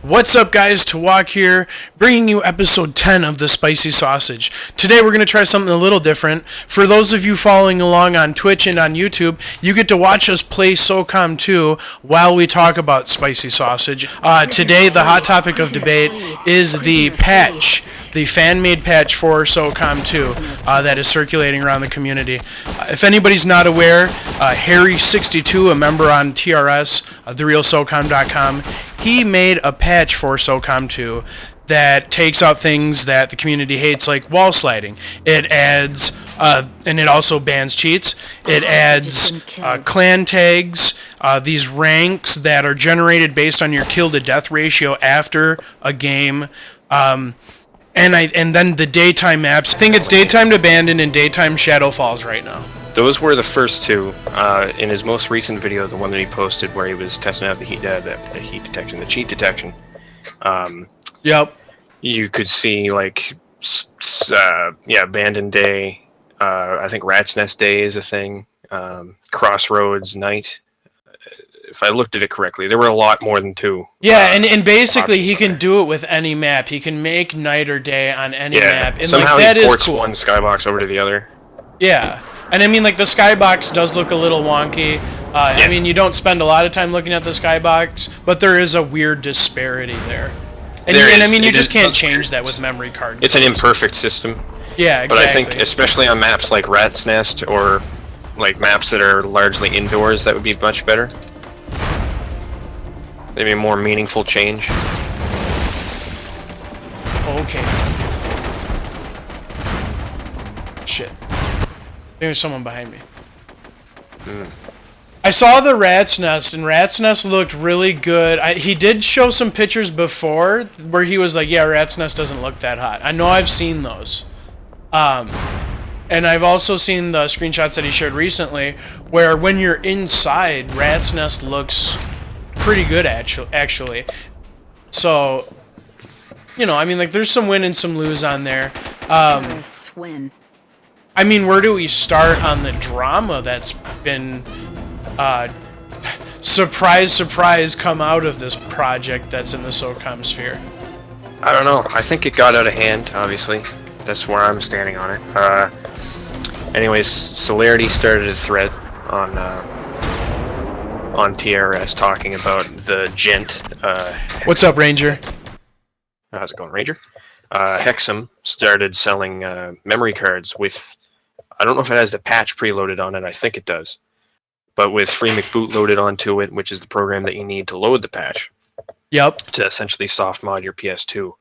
What's up, guys? Tawok here, bringing you episode 10 of the Spicy Sausage. Today we're going to try something a little different. For those of you following along on Twitch and on YouTube, you get to watch us play SOCOM 2 while we talk about Spicy Sausage. Today the hot topic of debate is the patch, the fan-made patch for SOCOM 2 that is circulating around the community. If anybody's not aware, Harry62, a member on TRS, therealsocom.com, he made a patch for SOCOM 2 that takes out things that the community hates, like wall sliding. It adds, and it also bans cheats. It adds clan tags, these ranks that are generated based on your kill to death ratio after a game. And then the daytime maps. I think it's Daytime Abandoned and Daytime Shadow Falls right now. Those were the first two. In his most recent video, the one that he posted where he was testing out the heat detection, the cheat detection. Yep. You could see Abandoned Day. I think Rat's Nest Day is a thing. Crossroads Night. If I looked at it correctly, there were a lot more than two. Yeah, and basically he can do it with any map. He can make night or day on any map. And somehow that he is ports cool. one skybox over to the other. Yeah. And I mean, like, the skybox does look a little wonky. I mean, you don't spend a lot of time looking at the skybox, but there is a weird disparity there. And, I mean, you just can't change that with memory card It's codes. an imperfect system. Yeah, exactly. But I think, especially on maps like Rat's Nest or like maps that are largely indoors, that would be much better. Maybe a more meaningful change. Okay. Shit. There's someone behind me. I saw the Rat's Nest, and Rat's Nest looked really good. He did show some pictures before where he was like, yeah, Rat's Nest doesn't look that hot. I know I've seen those. And I've also seen the screenshots that he shared recently where when you're inside, Rat's Nest looks pretty good, actually. So, you know, I mean, like, there's some win and some lose on there. Terrorists win. I mean, where do we start on the drama that's been, surprise, surprise, come out of this project that's in the SOCOM sphere? I don't know. I think it got out of hand, obviously. That's where I'm standing on it. Anyways, Celerity started a thread on TRS talking about the gent. What's up, Ranger? How's it going, Ranger? Hexum started selling memory cards with, I don't know if it has the patch preloaded on it, I think it does, but with free McBoot loaded onto it, which is the program that you need to load the patch. Yep. To essentially soft mod your PS2.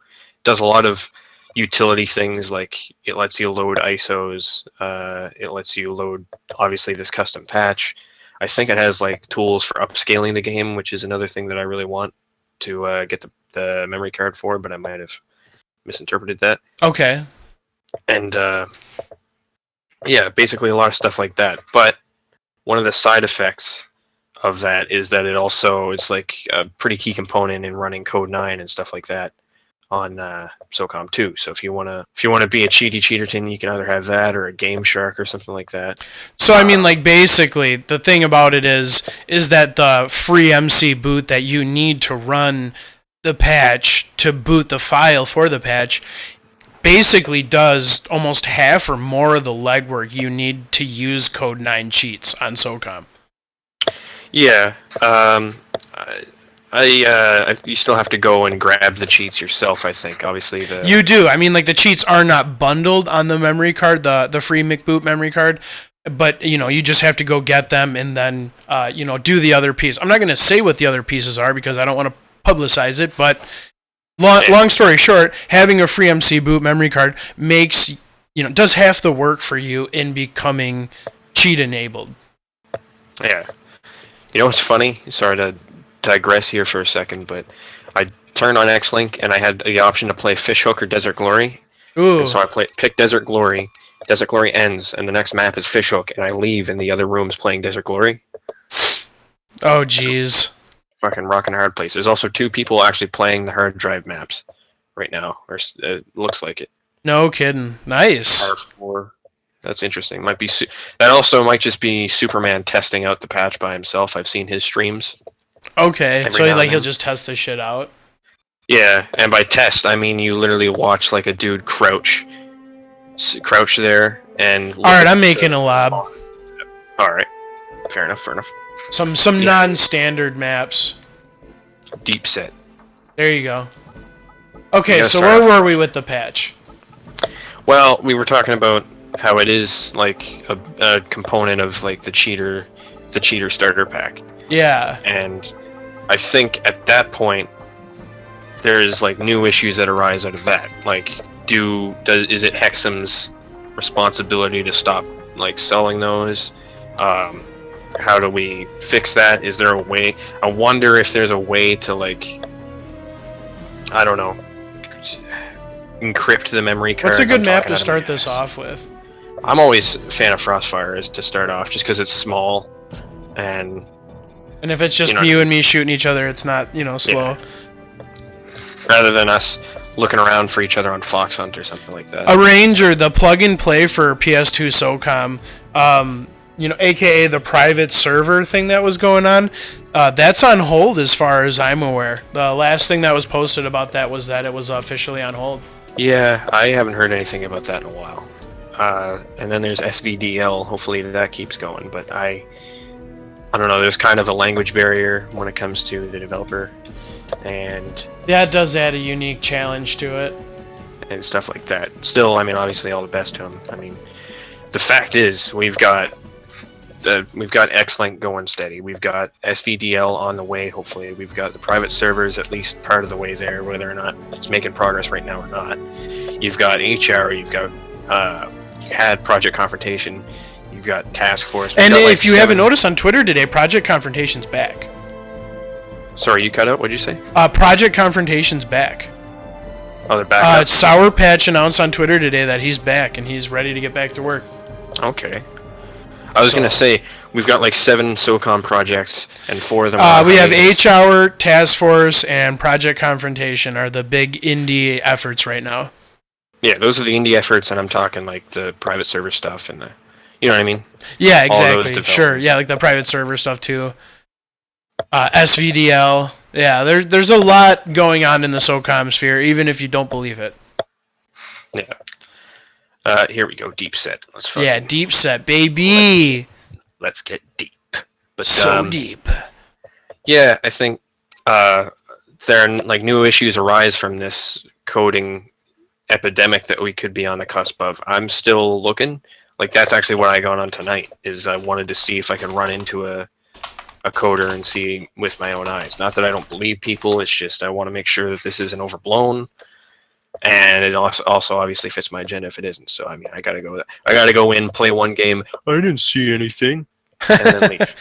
Does a lot of utility things, like it lets you load ISOs, it lets you load, obviously, this custom patch. I think it has like tools for upscaling the game, which is another thing that I really want to get the memory card for, but I might have misinterpreted that. Okay. And yeah, basically a lot of stuff like that. But one of the side effects of that is that it's like a pretty key component in running Code 9 and stuff like that on SOCOM 2. So if you wanna be a cheaterton, you can either have that or a Game Shark or something like that. So I mean, like, basically the thing about it is that the free MC boot that you need to run the patch, to boot the file for the patch, basically does almost half or more of the legwork you need to use Code 9 cheats on SOCOM. Yeah, you still have to go and grab the cheats yourself, I think. Obviously, You do. I mean, like, the cheats are not bundled on the memory card, the free McBoot memory card, but, you know, you just have to go get them and then, do the other piece. I'm not going to say what the other pieces are because I don't want to publicize it, but long story short, having a free MC boot memory card does half the work for you in becoming cheat enabled. Yeah. You know what's funny? Sorry to digress here for a second, but I turned on X-Link and I had the option to play Fishhook or Desert Glory. Ooh. And so I picked Desert Glory. Desert Glory ends, and the next map is Fishhook, and I leave, and the other room's playing Desert Glory. Oh, jeez. Fucking rockin' hard place. There's also two people actually playing the hard drive maps right now, or it looks like it. No kidding. Nice. R4. That's interesting. Might be that also might just be Superman testing out the patch by himself. I've seen his streams. Okay, Every so now and like he'll then. just test this shit out. Yeah, and by test, I mean you literally watch like a dude crouch there and. Alright, I'm making a lob. All right, fair enough. Some Yeah. non-standard maps. Deep set. There you go. Okay, gotta so start where off- were we with the patch? Well, we were talking about how it is like a component of like the cheater starter pack, Yeah. and I think at that point there's like new issues that arise out of that. Like, is it Hexum's responsibility to stop like selling those? How do we fix that? Is there a way? I wonder if there's a way to like, I don't know, encrypt the memory cards. What's a good I'm map talking to out of start my this ass. off with? I'm always a fan of Frostfire as to start off, just because it's small, and And if it's just You know- you and me shooting each other, it's not, slow. rather than us looking around for each other on Fox Hunt or something like that. A Ranger, the plug-and-play for PS2 SOCOM, aka the private server thing that was going on, that's on hold as far as I'm aware. The last thing that was posted about that was that it was officially on hold. Yeah, I haven't heard anything about that in a while. And then there's SVDL. Hopefully that keeps going, but I don't know. There's kind of a language barrier when it comes to the developer, and That does add a unique challenge to it. stuff like that. Still, I mean, obviously, all the best to him. I mean, the fact is, we've got X-Link going steady. We've got SVDL on the way. Hopefully, we've got the private servers at least part of the way there, whether or not it's making progress right now or not. You've got HR. You've got you had Project Confrontation. You've got Task Force. We've And got, like, if you haven't 7 noticed on Twitter today, Project Confrontation's back. Sorry, you cut out. What'd you say? Project Confrontation's back. Oh, they're back. Up? Sour Patch announced on Twitter today that he's back and he's ready to get back to work. Okay. I was So- gonna say we've got like 7 SOCOM projects, and 4 of them. Are We have hiatus. H-Hour, Task Force, and Project Confrontation are the big indie efforts right now. Yeah, those are the indie efforts, and I'm talking like the private server stuff and the, you know what I mean? Yeah, All those exactly. Sure. developments. Yeah, like the private server stuff too. SVDL. Yeah, there's a lot going on in the SOCOM sphere, even if you don't believe it. Yeah. Here we go. Deep set. Yeah, deep set, baby. Let's get deep. But So deep. yeah, I think there are like new issues arise from this coding epidemic that we could be on the cusp of. I'm still looking. Like, that's actually what I got on tonight. Is I wanted to see if I could run into a coder and see with my own eyes. Not that I don't believe people. It's just I want to make sure that this isn't overblown, and it also obviously fits my agenda if it isn't. So I mean, I gotta go in, play one game. I didn't see anything, and then leave.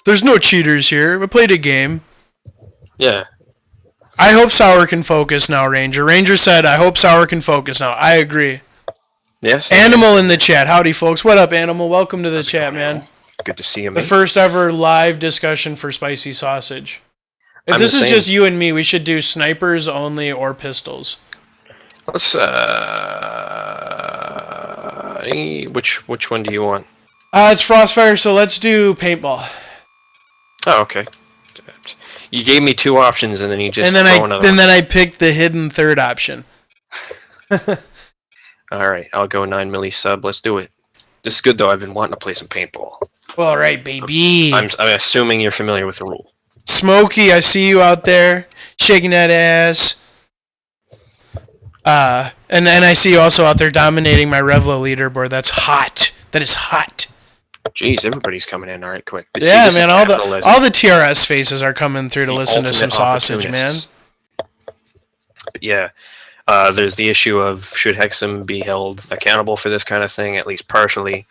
There's no cheaters here. We played a game. Yeah. I hope Sour can focus now, Ranger. Ranger said, I hope Sour can focus now. I agree. Yes. Animal in the chat. Howdy, folks. What up, Animal? Welcome to the chat, man. Good to see you, The man. first ever live discussion for Spicy Sausage. If I'm this the is same. just you and me, we should do snipers only or pistols. Let's which one do you want? It's Frostfire, so let's do paintball. Oh, okay. You gave me 2 options, and then you just And then throw another one. I picked the hidden third option. All right, I'll go 9 milli sub. Let's do it. This is good though. I've been wanting to play some paintball. Well, all right, baby. I'm assuming you're familiar with the rule. Smokey, I see you out there shaking that ass. And I see you also out there dominating my Revlo leaderboard. That's hot. That is hot. Jeez, everybody's coming in. All right, quick. But see, Yeah, this man. is All capitalism. the TRS faces are coming through to The listen to some ultimate sausage, man. opportunists. But yeah, there's the issue of should Hexum be held accountable for this kind of thing, at least partially.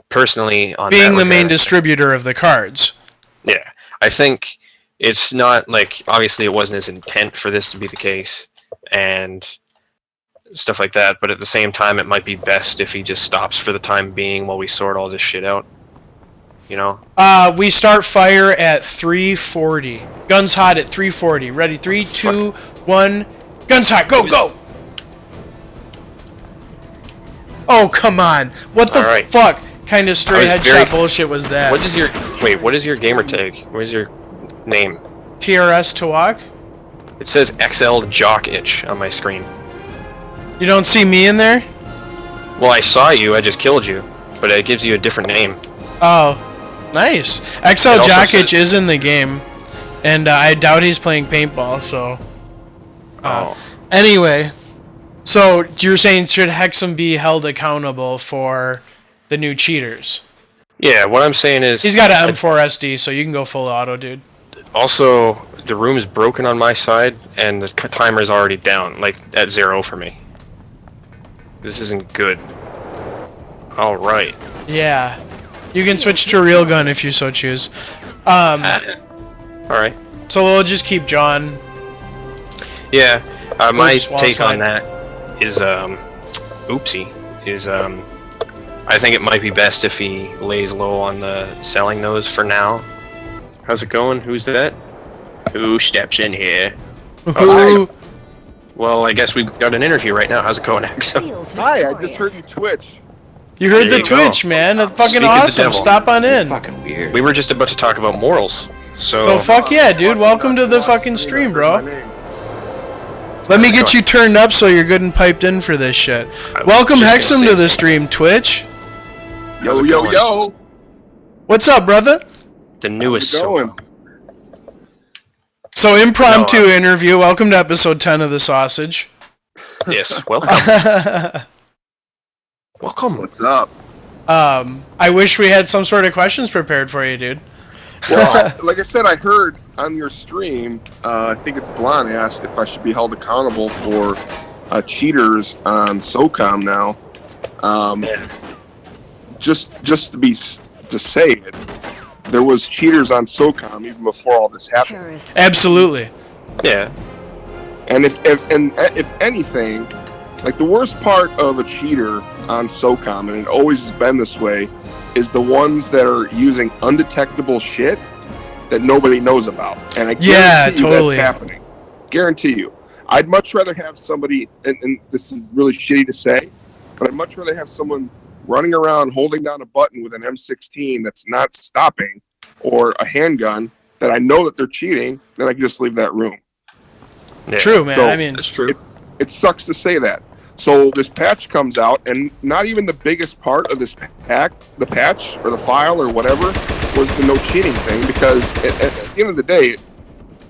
Personally, on Being that the main regard, distributor of the cards. yeah, I think it's not like, obviously it wasn't his intent for this to be the case, and stuff like that, but at the same time it might be best if he just stops for the time being while we sort all this shit out, you know? We start fire at 340. Guns hot at 340. Ready? 3, 2, 1. Guns hot. Go, go! Oh, come on. What the All right. fuck kind of straight I was headshot very- bullshit was that? What is your gamer tag? What is your name? TRS Tawok? It says XL Jock Itch on my screen. You don't see me in there? Well, I saw you. I just killed you, but it gives you a different name. Oh, nice. XL Jokic is in the game, and I doubt he's playing paintball. So. Anyway, so you're saying should Hexum be held accountable for the new cheaters? Yeah, what I'm saying is... He's got an M4 SD, so you can go full auto, dude. Also, the room is broken on my side, and the timer is already down, like, at 0 for me. This isn't good. Alright. Yeah. You can switch to a real gun if you so choose. Alright. So we'll just keep John. Yeah, my Oops, take on that is, I think it might be best if he lays low on the selling those for now. How's it going? Who's that? Who steps in here? Ooh. Well, I guess we've got an interview right now. How's it going, Hexum? Hi, I just heard you twitch. You heard There the you go. Twitch, man. That's fucking Speak of the awesome. devil. Stop on in. Fucking weird. We were just about to talk about morals. So fuck yeah, dude. Welcome to the fucking stream, bro. Let me get you turned up so you're good and piped in for this shit. Welcome Hexum to the stream, Twitch. Yo, yo, yo. What's up, brother? The newest How's it going? SOCOM. So impromptu interview. Welcome to episode 10 of The Sausage. Yes, welcome. Welcome. What's up? I wish we had some sort of questions prepared for you, dude. Well, like I said, I heard on your stream, I think it's Blonde asked if I should be held accountable for cheaters on SOCOM now. Just to say it, there was cheaters on SOCOM even before all this happened. Terrorist. Absolutely. Yeah. And if anything, like the worst part of a cheater on SOCOM, and it always has been this way, is the ones that are using undetectable shit that nobody knows about. And I guarantee you totally. that's happening. Guarantee you. I'd much rather have somebody, and this is really shitty to say, but I'd much rather have someone running around holding down a button with an M16 that's not stopping, or a handgun that I know that they're cheating, then I can just leave that room. Yeah. True, man. So- I mean, That's true. It sucks to say that. So this patch comes out, and not even the biggest part of this the patch or the file or whatever, was the no cheating thing, because at the end of the day,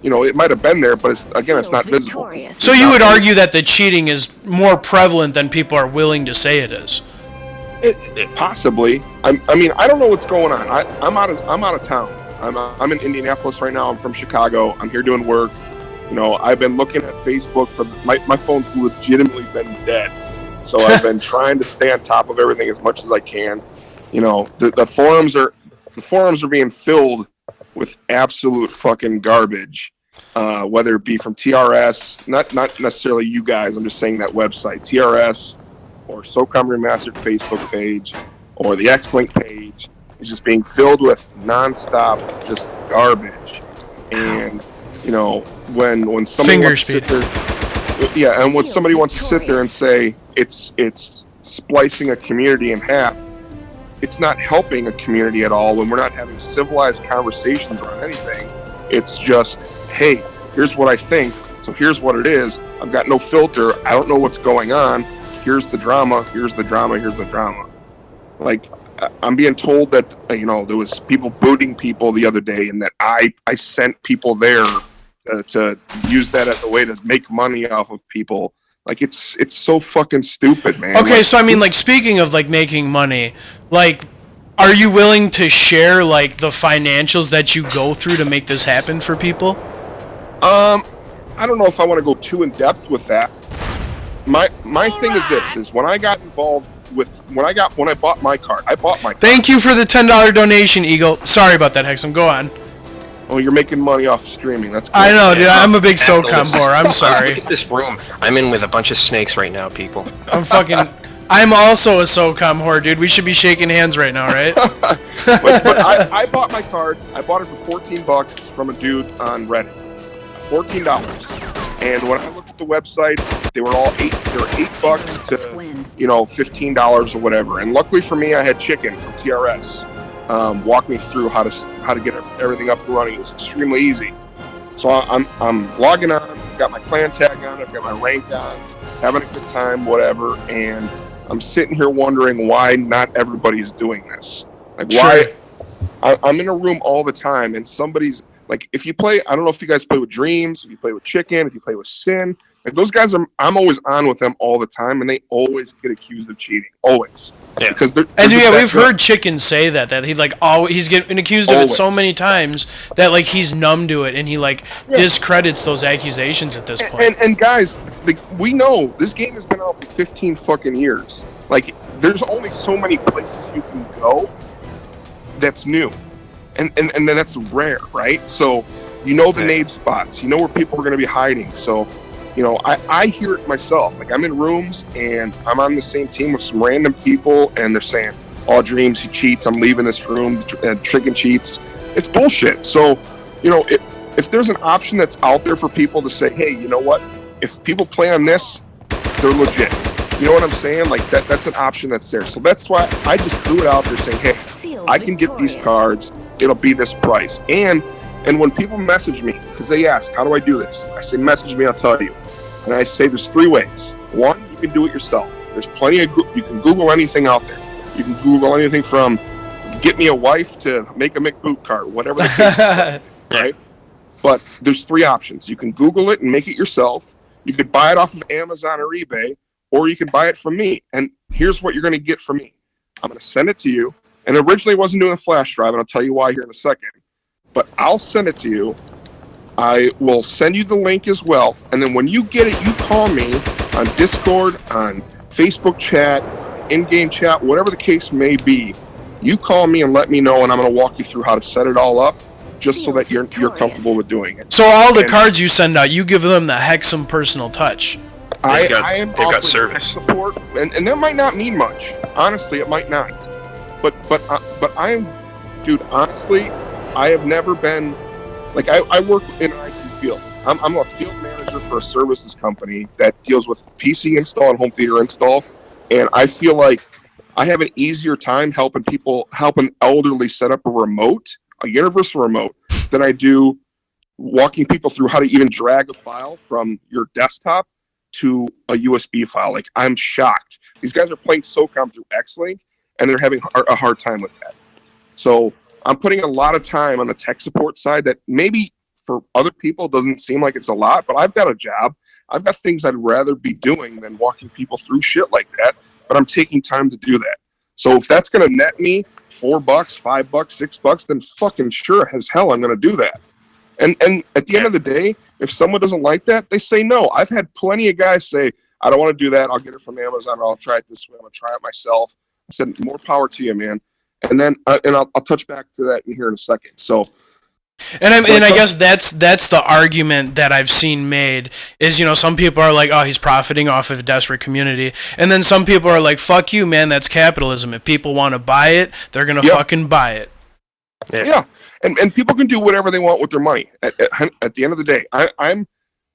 you know, it might have been there, but it's not visible. Victorious. so you would argue that the cheating is more prevalent than people are willing to say it is. Possibly. I mean, I don't know what's going on. I'm out of town. I'm in Indianapolis right now. I'm from Chicago. I'm here doing work. You know, I've been looking at Facebook for my phone's legitimately been dead. So I've been trying to stay on top of everything as much as I can. You know, the forums are being filled with absolute fucking garbage. Whether it be from TRS, not necessarily you guys, I'm just saying that website, TRS, or SOCOM Remastered Facebook page, or the X-Link page, is just being filled with nonstop just garbage. And you know, when somebody Finger wants to sit there, yeah, and when somebody wants to sit there and say it's splicing a community in half, it's not helping a community at all when we're not having civilized conversations around anything. It's just, hey, here's what I think, so here's what it is. I've got no filter. I don't know what's going on. Here's the drama. Here's the drama. Here's the drama. Like, I'm being told that, you know, there was people booting people the other day, and that I sent people there to use that as a way to make money off of people. Like, it's so fucking stupid, man. Okay, Like, so I mean, like, speaking of like making money, like, are you willing to share like the financials that you go through to make this happen for people? I don't know if I want to go too in depth with that. My thing is this: is when I got involved with when I bought my card, I bought my card. Thank you for the $10 donation, Eagle. Sorry about that, Hexum. Go on. Oh, you're making money off streaming. That's cool. I know, dude. I'm a big Yeah, SOCOM whore. I'm Look sorry. at this room. I'm in with a bunch of snakes right now, people. I'm also a SOCOM whore, dude. We should be shaking hands right now, right? but I bought my card. I bought it for $14 from a dude on Reddit. $14. And when I looked at the websites, they were all $8 to $15 or whatever. And luckily for me, I had Chicken from TRS walk me through how to get everything up and running. It was extremely easy. So I'm logging on. I've got my clan tag on, I've got my rank on, having a good time, whatever, and I'm sitting here wondering why not everybody's doing this. Like, why? I'm in a room all the time, and somebody's like, if you play, I don't know if you guys play with Dreams, if you play with Chicken, if you play with Sin, like those guys I'm always on with them all the time, and they always get accused of cheating, always. Yeah. Because they're And just yeah, that we've good. heard Chicken say that he's like he's getting accused of it so many times that like he's numb to it and he like discredits those accusations at this point. And guys, we know this game has been out for 15 fucking years. Like, there's only so many places you can go that's new, and then that's rare, right? So you know the nade spots, you know where people are going to be hiding. So, you know, I hear it myself. Like, I'm in rooms and I'm on the same team with some random people, and they're saying, "Oh, Dreams, he cheats. I'm leaving this room. Chicken cheats." It's bullshit. So, you know, if there's an option that's out there for people to say, "Hey, you know what? If people play on this, they're legit." You know what I'm saying? Like, that's an option that's there. So that's why I just threw it out there saying, "Hey, I can get these cards. It'll be this price." And when people message me, because they ask, "How do I do this?" I say, "Message me, I'll tell you." And I say there's 3 ways. 1, you can do it yourself. There's plenty of you can Google anything out there. You can Google anything from get me a wife to make a McBoot card, whatever the case is, right? But there's 3 options. You can Google it and make it yourself. You could buy it off of Amazon or eBay, or you can buy it from me. And here's what you're going to get from me. I'm going to send it to you. And originally I wasn't doing a flash drive, and I'll tell you why here in a second. But I'll send it to you. I will send you the link as well. And then when you get it, you call me on Discord, on Facebook chat, in-game chat, whatever the case may be. You call me and let me know, and I'm going to walk you through how to set it all up, just so that you're comfortable with doing it. So all the cards you send out, you give them the Hexum personal touch. I am offering service support, and that might not mean much. Honestly, it might not. But I am, dude. Honestly, I have never been like I work in an IT field. I'm a field manager for a services company that deals with PC install and home theater install, and I feel like I have an easier time helping elderly set up a universal remote, than I do walking people through how to even drag a file from your desktop to a USB file. Like, I'm shocked. These guys are playing SOCOM through X-Link, and they're having a hard time with that. So I'm putting a lot of time on the tech support side that maybe for other people doesn't seem like it's a lot, but I've got a job. I've got things I'd rather be doing than walking people through shit like that, but I'm taking time to do that. So if that's going to net me $4, $5, $6, then fucking sure as hell I'm going to do that. And at the end of the day, if someone doesn't like that, they say no. I've had plenty of guys say, "I don't want to do that. I'll get it from Amazon, or I'll try it this way. I'm going to try it myself." I said, more power to you, man. And then I'll touch back to that in here in a second. So, and I guess that's the argument that I've seen made is, you know, some people are like, "Oh, he's profiting off of a desperate community," and then some people are like, "Fuck you, man. That's capitalism. If people want to buy it, they're gonna fucking buy it." Yeah. And people can do whatever they want with their money. At the end of the day,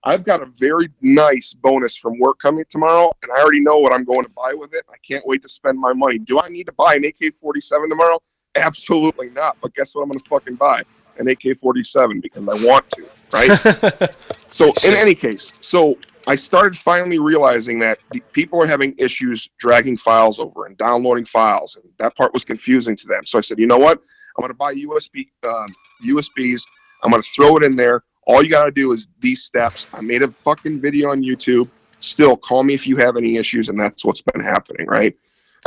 I've got a very nice bonus from work coming tomorrow, and I already know what I'm going to buy with it. I can't wait to spend my money. Do I need to buy an AK-47 tomorrow? Absolutely not. But guess what I'm going to fucking buy? An AK-47 because I want to, right? So in any case, so I started finally realizing that people are having issues dragging files over and downloading files, and that part was confusing to them. So I said, you know what? I'm going to buy USBs. I'm going to throw it in there. All you got to do is these steps. I made a fucking video on YouTube. Still, call me if you have any issues, and that's what's been happening, right?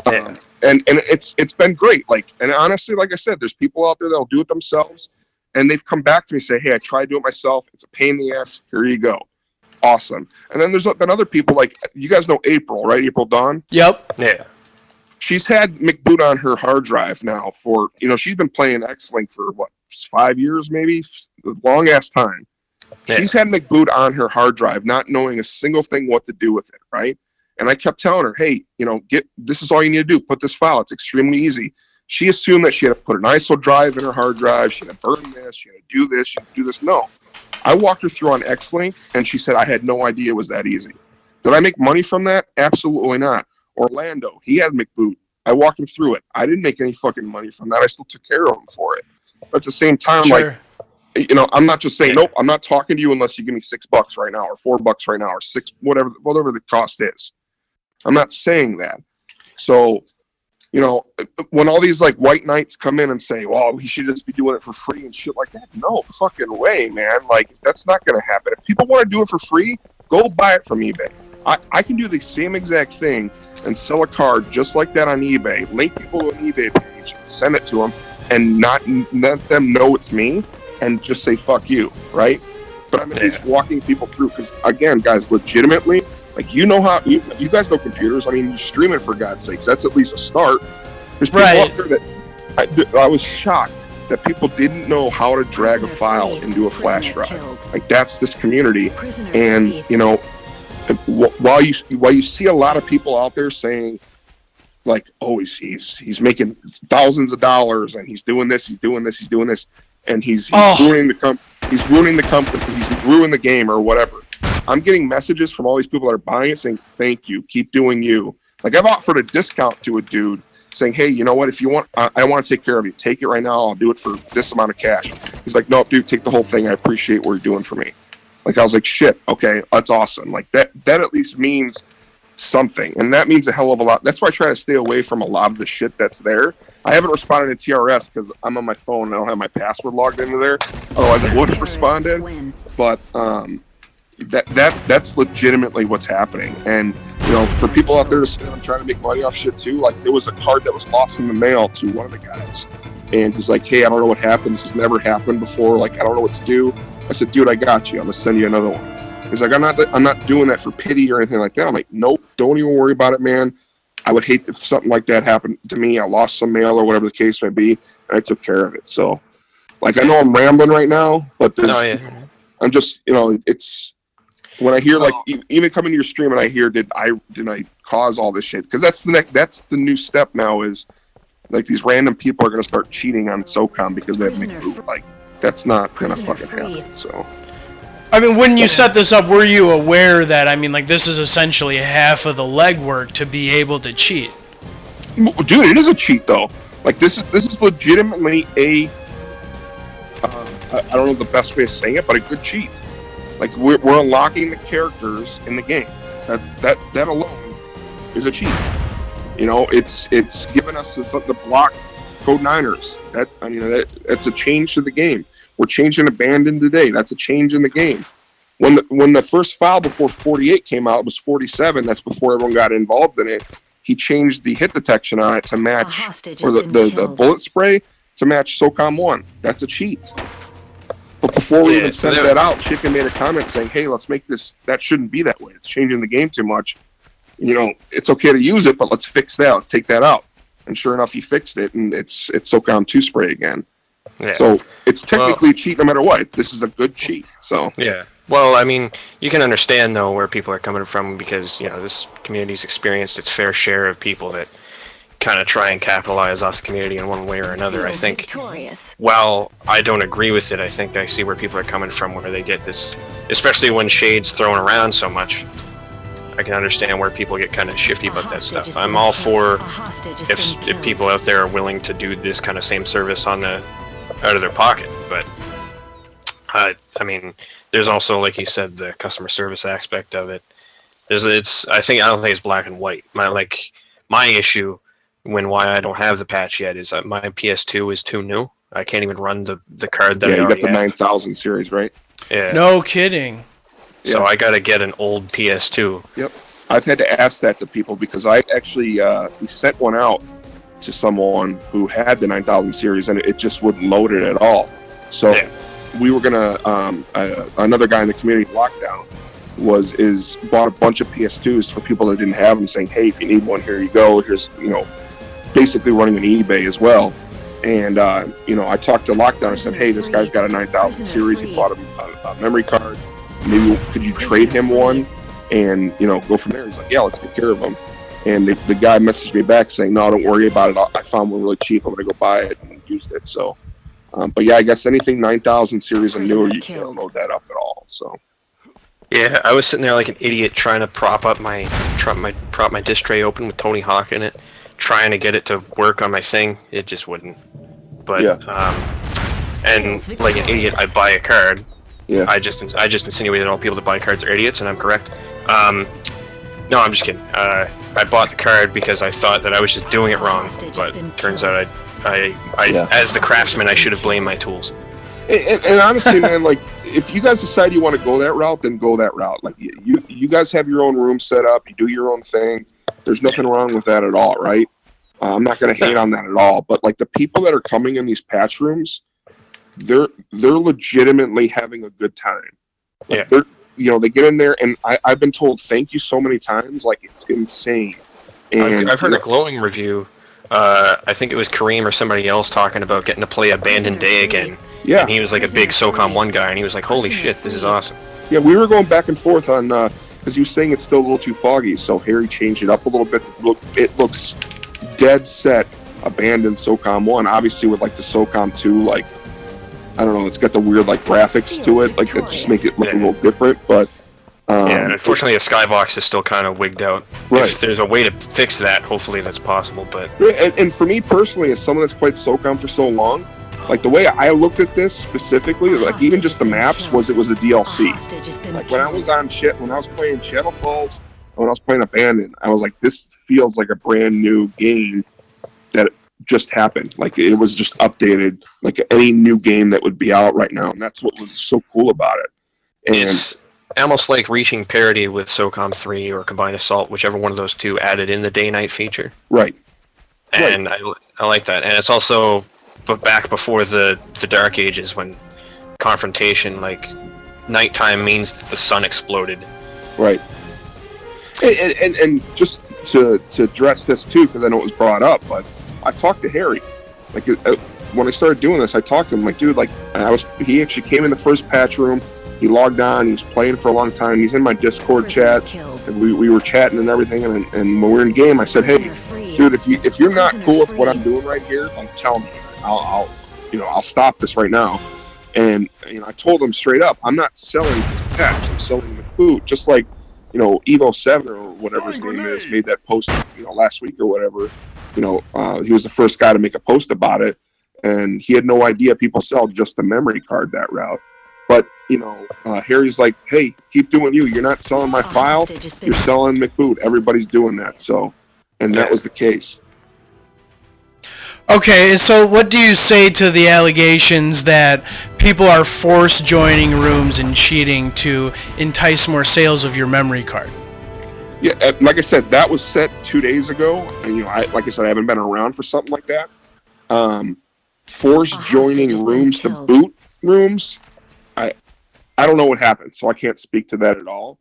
And it's been great. Like, and honestly, like I said, there's people out there that'll do it themselves, and they've come back to me and say, "Hey, I tried to do it myself. It's a pain in the ass. Here you go." Awesome. And then there's been other people, like, you guys know April, right? April Dawn? Yep. Yeah. She's had McBoot on her hard drive now for, you know, she's been playing X-Link for, 5 years maybe? Long-ass time. Yeah. She's had McBoot on her hard drive, not knowing a single thing what to do with it, right? And I kept telling her, "Hey, you know, this is all you need to do. Put this file. It's extremely easy." She assumed that she had to put an ISO drive in her hard drive. She had to burn this. She had to do this. She had to do this. No. I walked her through on X-Link, and she said, "I had no idea it was that easy." Did I make money from that? Absolutely not. Orlando, he had McBoot. I walked him through it. I didn't make any fucking money from that. I still took care of him for it. But at the same time, like, you know, I'm not just saying, nope, I'm not talking to you unless you give me $6 right now, or $4 right now, or six, whatever the cost is. I'm not saying that. So, you know, when all these like white knights come in and say, well, he should just be doing it for free and shit like that. No fucking way, man. Like, that's not going to happen. If people want to do it for free, go buy it from eBay. I can do the same exact thing and sell a card just like that on eBay, link people to an eBay page, send it to them, and not let them know it's me, and just say, fuck you, right? But I'm at least walking people through, because, again, guys, legitimately, like, you know how, you guys know computers. I mean, you stream it, for God's sakes. That's at least a start. There's people out there that, I was shocked that people didn't know how to drag a file into a flash drive. Like, that's this community. And, you know, while you see a lot of people out there saying, like, oh, he's making thousands of dollars, and he's doing this, and he's ruining the company, he's ruining the game, or whatever. I'm getting messages from all these people that are buying it saying, thank you, keep doing you. Like, I've offered a discount to a dude saying, hey, you know what, if you want, I want to take care of you. Take it right now, I'll do it for this amount of cash. He's like, no, dude, take the whole thing. I appreciate what you're doing for me. Like, I was like, shit, okay, that's awesome. Like, that at least means something. And that means a hell of a lot. That's why I try to stay away from a lot of the shit that's there. I haven't responded to TRS because I'm on my phone and I don't have my password logged into there. Otherwise, I would have responded. But that's legitimately what's happening. And, you know, for people out there trying to make money off shit too, like, there was a card that was lost in the mail to one of the guys. And he's like, hey, I don't know what happened. This has never happened before. Like, I don't know what to do. I said, dude, I got you. I'm going to send you another one. He's like, I'm not doing that for pity or anything like that. I'm like, nope, don't even worry about it, man. I would hate if something like that happened to me. I lost some mail or whatever the case may be, and I took care of it. So, like, I know I'm rambling right now, but I'm just, you know, it's when I hear, like, even coming to your stream and I hear, did I cause all this shit? Because that's the new step now, is like, these random people are going to start cheating on SOCOM because they have McBoot. Like, that's not going to fucking happen. So, I mean, when you set this up, were you aware that, I mean, like, this is essentially half of the legwork to be able to cheat? Dude, it is a cheat, though. Like, this is legitimately a, I don't know the best way of saying it, but a good cheat. Like, we're unlocking the characters in the game. That alone is a cheat. You know, it's given us something to block Code Niners. That's a change to the game. We're changing Abandon today. That's a change in the game. When the first file before 48 came out, it was 47. That's before everyone got involved in it. He changed the hit detection on it to match, or the bullet spray to match SOCOM 1. That's a cheat. But before we even sent that out, Chicken made a comment saying, hey, let's make this, that shouldn't be that way. It's changing the game too much. You know, it's okay to use it, but let's fix that. Let's take that out. And sure enough, he fixed it, and it's SOCOM 2 spray again. Yeah. So it's technically a cheat no matter what. This is a good cheat. So yeah. Well, I mean, you can understand, though, where people are coming from, because, you know, this community's experienced its fair share of people that kind of try and capitalize off the community in one way or another. I think, while I don't agree with it, I think I see where people are coming from, where they get this, especially when Shade's thrown around so much. I can understand where people get kind of shifty about that stuff. I'm all for if people out there are willing to do this kind of same service out of their pocket, but I mean, there's also, like you said, the customer service aspect of it. I don't think it's black and white. My issue why I don't have the patch yet is my PS2 is too new. I can't even run the card that I already have. You got the 9000 series, right? Yeah. No kidding. So I gotta get an old PS2. Yep. I've had to ask that to people, because I actually we sent one out to someone who had the 9000 series, and it just wouldn't load it at all. So we were gonna another guy in the community lockdown bought a bunch of PS2s for people that didn't have them, saying, hey, if you need one, here you go. Here's, you know, basically running an eBay as well. And you know, I talked to Lockdown. I said, hey, this guy's got a 9000 series. He bought a memory card. Maybe could you trade him one, and, you know, go from there? He's like, yeah, let's take care of him. And the guy messaged me back saying, no, don't worry about it. I found one really cheap. I'm gonna go buy it, and used it. So, but yeah, I guess anything 9000 series and newer, you can't load that up at all. So. Yeah, I was sitting there like an idiot trying to prop my disc tray open with Tony Hawk in it, trying to get it to work on my thing. It just wouldn't. But and like an idiot, I buy a card. Yeah. I just insinuated all people that buy cards are idiots, and I'm correct. No, I'm just kidding. I bought the card because I thought that I was just doing it wrong, but turns out I as the craftsman, I should have blamed my tools. And honestly, man, like, if you guys decide you want to go that route, then go that route. Like, you guys have your own room set up, you do your own thing. There's nothing wrong with that at all, right? I'm not going to hate on that at all. But like the people that are coming in these patch rooms, they're legitimately having a good time. Like, yeah. They get in there, and I've been told thank you so many times, like it's insane. And I've heard a glowing review. I think it was Kareem or somebody else talking about getting to play Abandoned Day again. Yeah. And he was like a big SOCOM 1 guy, and he was like, holy shit, this is awesome. Yeah, we were going back and forth on, because he was saying it's still a little too foggy, so Harry changed it up a little bit. It looks dead set Abandoned SOCOM 1, obviously with like the SOCOM 2, like, I don't know, it's got the weird like graphics to it, like that just make it look a little different, but... yeah, and unfortunately the skybox is still kind of wigged out. Right. If there's a way to fix that, hopefully that's possible, but... And for me personally, as someone that's played SOCOM for so long, like the way I looked at this specifically, like even just the maps, it was a DLC. Like when I was playing Shadowfalls, when I was playing Abandoned, I was like, this feels like a brand new game that just happened. Like it was just updated, like any new game that would be out right now, and that's what was so cool about it. And it's almost like reaching parity with SOCOM 3 or Combined Assault, whichever one of those two added in the day-night feature. Right. And I like that. And it's also back before the Dark Ages when confrontation, like nighttime means that the sun exploded. Right. And just to address this too, because I know it was brought up, but I talked to Harry. Like when I started doing this, I talked to him like, dude, like he actually came in the first patch room. He logged on. He was playing for a long time. He's in my Discord chat. And we were chatting and everything. And when we were in game, I said, hey, dude, if you're not cool with what I'm doing right here, like tell me. I'll stop this right now. And I told him straight up, I'm not selling this patch. I'm selling the boot. Just like Evo 7 or whatever his name is made that post last week or whatever. He was the first guy to make a post about it, and he had no idea people sell just the memory card that route. But Harry's like, hey, keep doing you. You're not selling my file. You're selling McBoot. Everybody's doing that. So, and that was the case. Okay, so what do you say to the allegations that people are force joining rooms and cheating to entice more sales of your memory card? Yeah, like I said, that was set 2 days ago. And, like I said, I haven't been around for something like that. Force joining rooms to boot rooms, I don't know what happened, so I can't speak to that at all.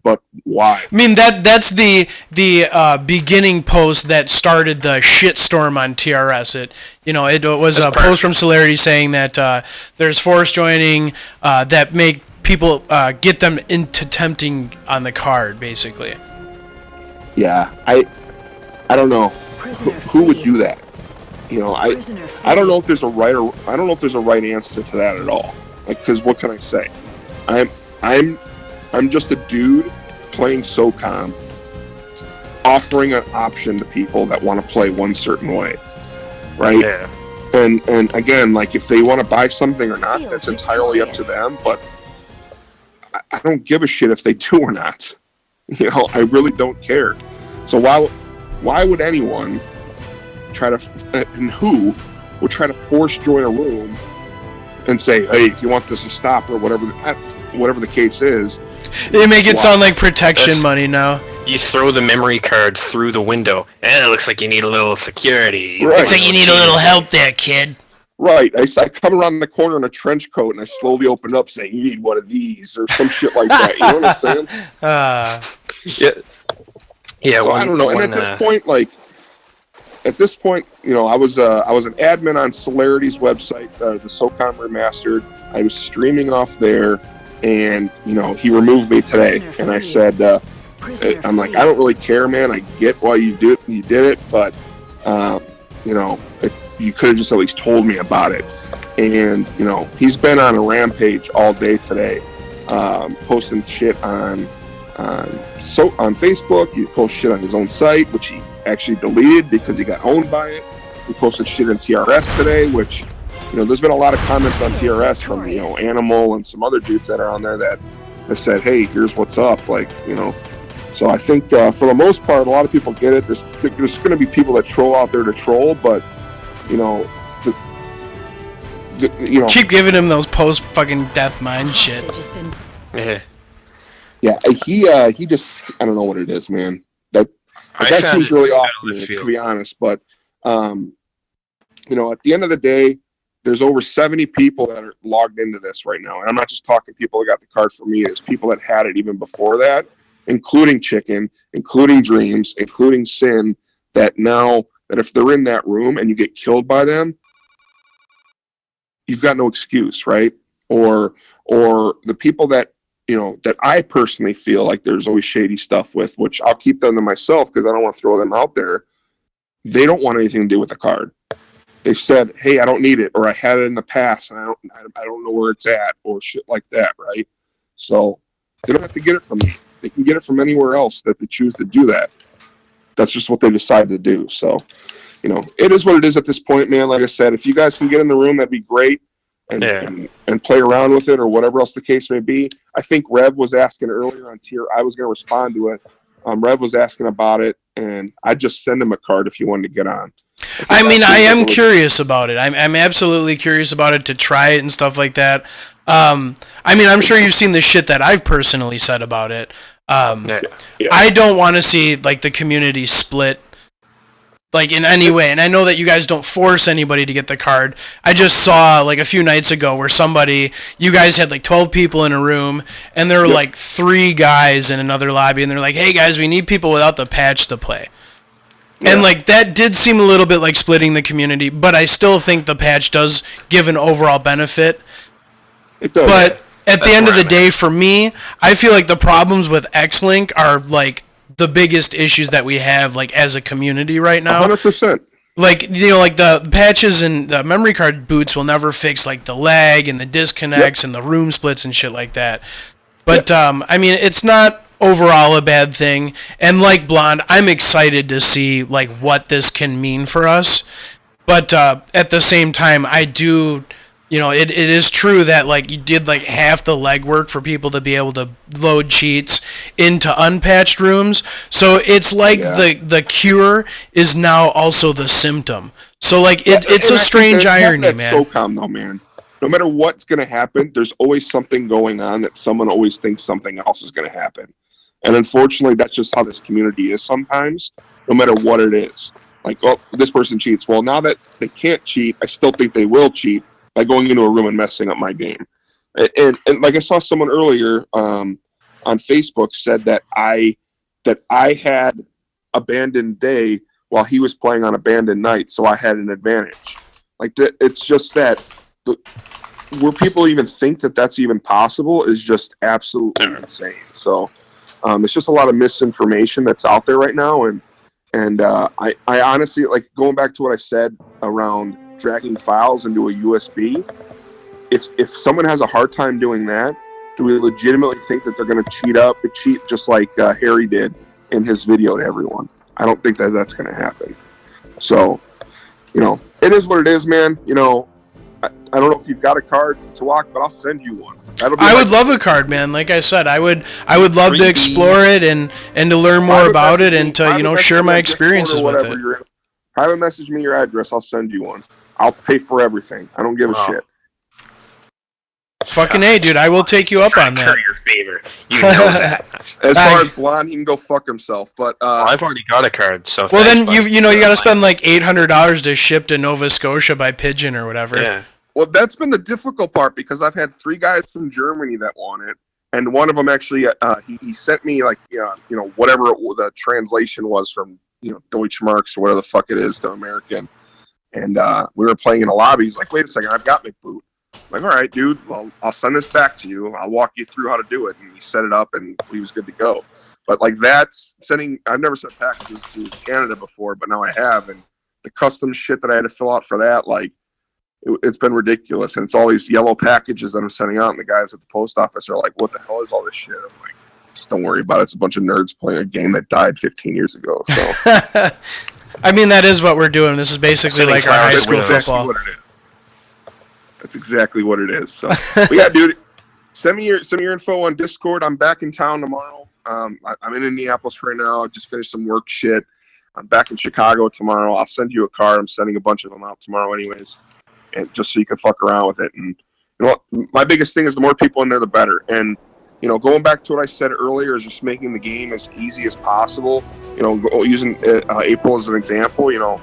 But why? I mean, that's the beginning post that started the shitstorm on TRS. It was a post from Celerity saying that there's force joining that make people get them into tempting on the card, basically. Yeah, I don't know who would do that. I don't know if there's a right answer to that at all. Like, because what can I say? I'm just a dude playing SOCOM, offering an option to people that want to play one certain way, right? Yeah. And again, like if they want to buy something or not, that's entirely up to them. But I don't give a shit if they do or not. I really don't care. So why would anyone try to, and who would try to force join a room and say, hey, if you want this to stop or whatever the case is. They make it sound like protection money now. You throw the memory card through the window, and it looks like you need a little security. Right. Looks like you need a little help there, kid. Right. I come around the corner in a trench coat, and I slowly open up saying, you need one of these, or some shit like that. You know what I'm saying? Yeah. So I don't know. And at this point, I was an admin on Celerity's website, the SOCOM Remastered. I was streaming off there, and he removed me today. And I said, I'm like, I don't really care, man. I get why you did it, but you could have just at least told me about it. And he's been on a rampage all day today, posting shit on Facebook. He posts shit on his own site, which he actually deleted because he got owned by it. He posted shit in TRS today, which there's been a lot of comments on TRS from, Animal and some other dudes that are on there that have said, hey, here's what's up. Like, so I think for the most part, a lot of people get it. There's going to be people that troll out there to troll, but, keep giving him those post fucking death mine shit. Yeah. Yeah, he just, I don't know what it is, man. That seems really off to me, to be honest. But, at the end of the day, there's over 70 people that are logged into this right now. And I'm not just talking people that got the card for me. There's people that had it even before that, including Chicken, including Dreams, including Sin, that now, that if they're in that room and you get killed by them, you've got no excuse, right? Or the people that, that I personally feel like there's always shady stuff with, which I'll keep them to myself because I don't want to throw them out there. They don't want anything to do with the card. They've said, hey, I don't need it, or I had it in the past and I don't know where it's at, or shit like that, right? So they don't have to get it from me. They can get it from anywhere else that they choose to do that. That's just what they decide to do. So, it is what it is at this point, man. Like I said, if you guys can get in the room, that'd be great. And play around with it, or whatever else the case may be. I think Rev was asking earlier on tier. I was going to respond to it. Rev was asking about it, and I'd just send him a card if he wanted to get on. I am curious about it. I'm absolutely curious about it, to try it and stuff like that. I'm sure you've seen the shit that I've personally said about it. I don't want to see like the community split, like in any way. And I know that you guys don't force anybody to get the card. I just saw like a few nights ago where you guys had like 12 people in a room, and there were like 3 guys in another lobby, and they're like, hey guys, we need people without the patch to play. Yeah. And like that did seem a little bit like splitting the community, but I still think the patch does give an overall benefit. It does. But at the end of the day, for me, I feel like the problems with X-Link are like the biggest issues that we have like as a community right now. 100%. Like, like the patches and the memory card boots will never fix like the lag and the disconnects and the room splits and shit like that. But it's not overall a bad thing. And like Blonde, I'm excited to see like what this can mean for us. But at the same time, I do, it is true that like you did like half the legwork for people to be able to load cheats into unpatched rooms. So it's like the cure is now also the symptom. So like it's a strange irony, man. SOCOM though, man. No matter what's going to happen, there's always something going on that someone always thinks something else is going to happen. And unfortunately, that's just how this community is sometimes, no matter what it is. Like, oh, this person cheats. Well, now that they can't cheat, I still think they will cheat by going into a room and messing up my game. And like I saw someone earlier on Facebook said that I had abandoned day while he was playing on abandoned night, so I had an advantage. Like, it's just that where people even think that that's even possible is just absolutely insane. So it's just a lot of misinformation that's out there right now, and I honestly, like, going back to what I said around dragging files into a USB, if someone has a hard time doing that, do we legitimately think that they're going to cheat just like Harry did in his video to everyone? I don't think that that's going to happen. So, it is what it is, man. I don't know if you've got a card, Tawok, but I'll send you one. I would love a card, man. Like I said, I would love to explore it and to learn more about it and to share my experiences with it. Private message me your address. I'll send you one. I'll pay for everything. I don't give a shit. Fucking A, dude. I will take you up on that. Your favor. You know that. As far as Blonde, he can go fuck himself. But I've already got a card, so. Well, then you got to spend like $800 to ship to Nova Scotia by pigeon or whatever. Yeah. Well, that's been the difficult part because I've had 3 guys from Germany that want it, and one of them actually he sent me like whatever the translation was from Deutschmarks or whatever the fuck it is to American, and we were playing in a lobby. He's like, "Wait a second, I've got McBoot." I'm like, all right, dude. Well, I'll send this back to you. I'll walk you through how to do it, and he set it up, and he was good to go. But like that's sending. I've never sent packages to Canada before, but now I have, and the custom shit that I had to fill out for that, like. It's been ridiculous, and it's all these yellow packages that I'm sending out, and the guys at the post office are like, what the hell is all this shit? I'm like, don't worry about it. It's a bunch of nerds playing a game that died 15 years ago. So, I mean, that is what we're doing. This is basically like our high school football. That's exactly what it is. So, but yeah, dude, send me your info on Discord. I'm back in town tomorrow. I'm in Indianapolis right now. I just finished some work shit. I'm back in Chicago tomorrow. I'll send you a card. I'm sending a bunch of them out tomorrow, anyways, and just so you can fuck around with it. And you know what? My biggest thing is the more people in there, the better. And you know, going back to what I said earlier, is just making the game as easy as possible. You know, using April as an example. You know,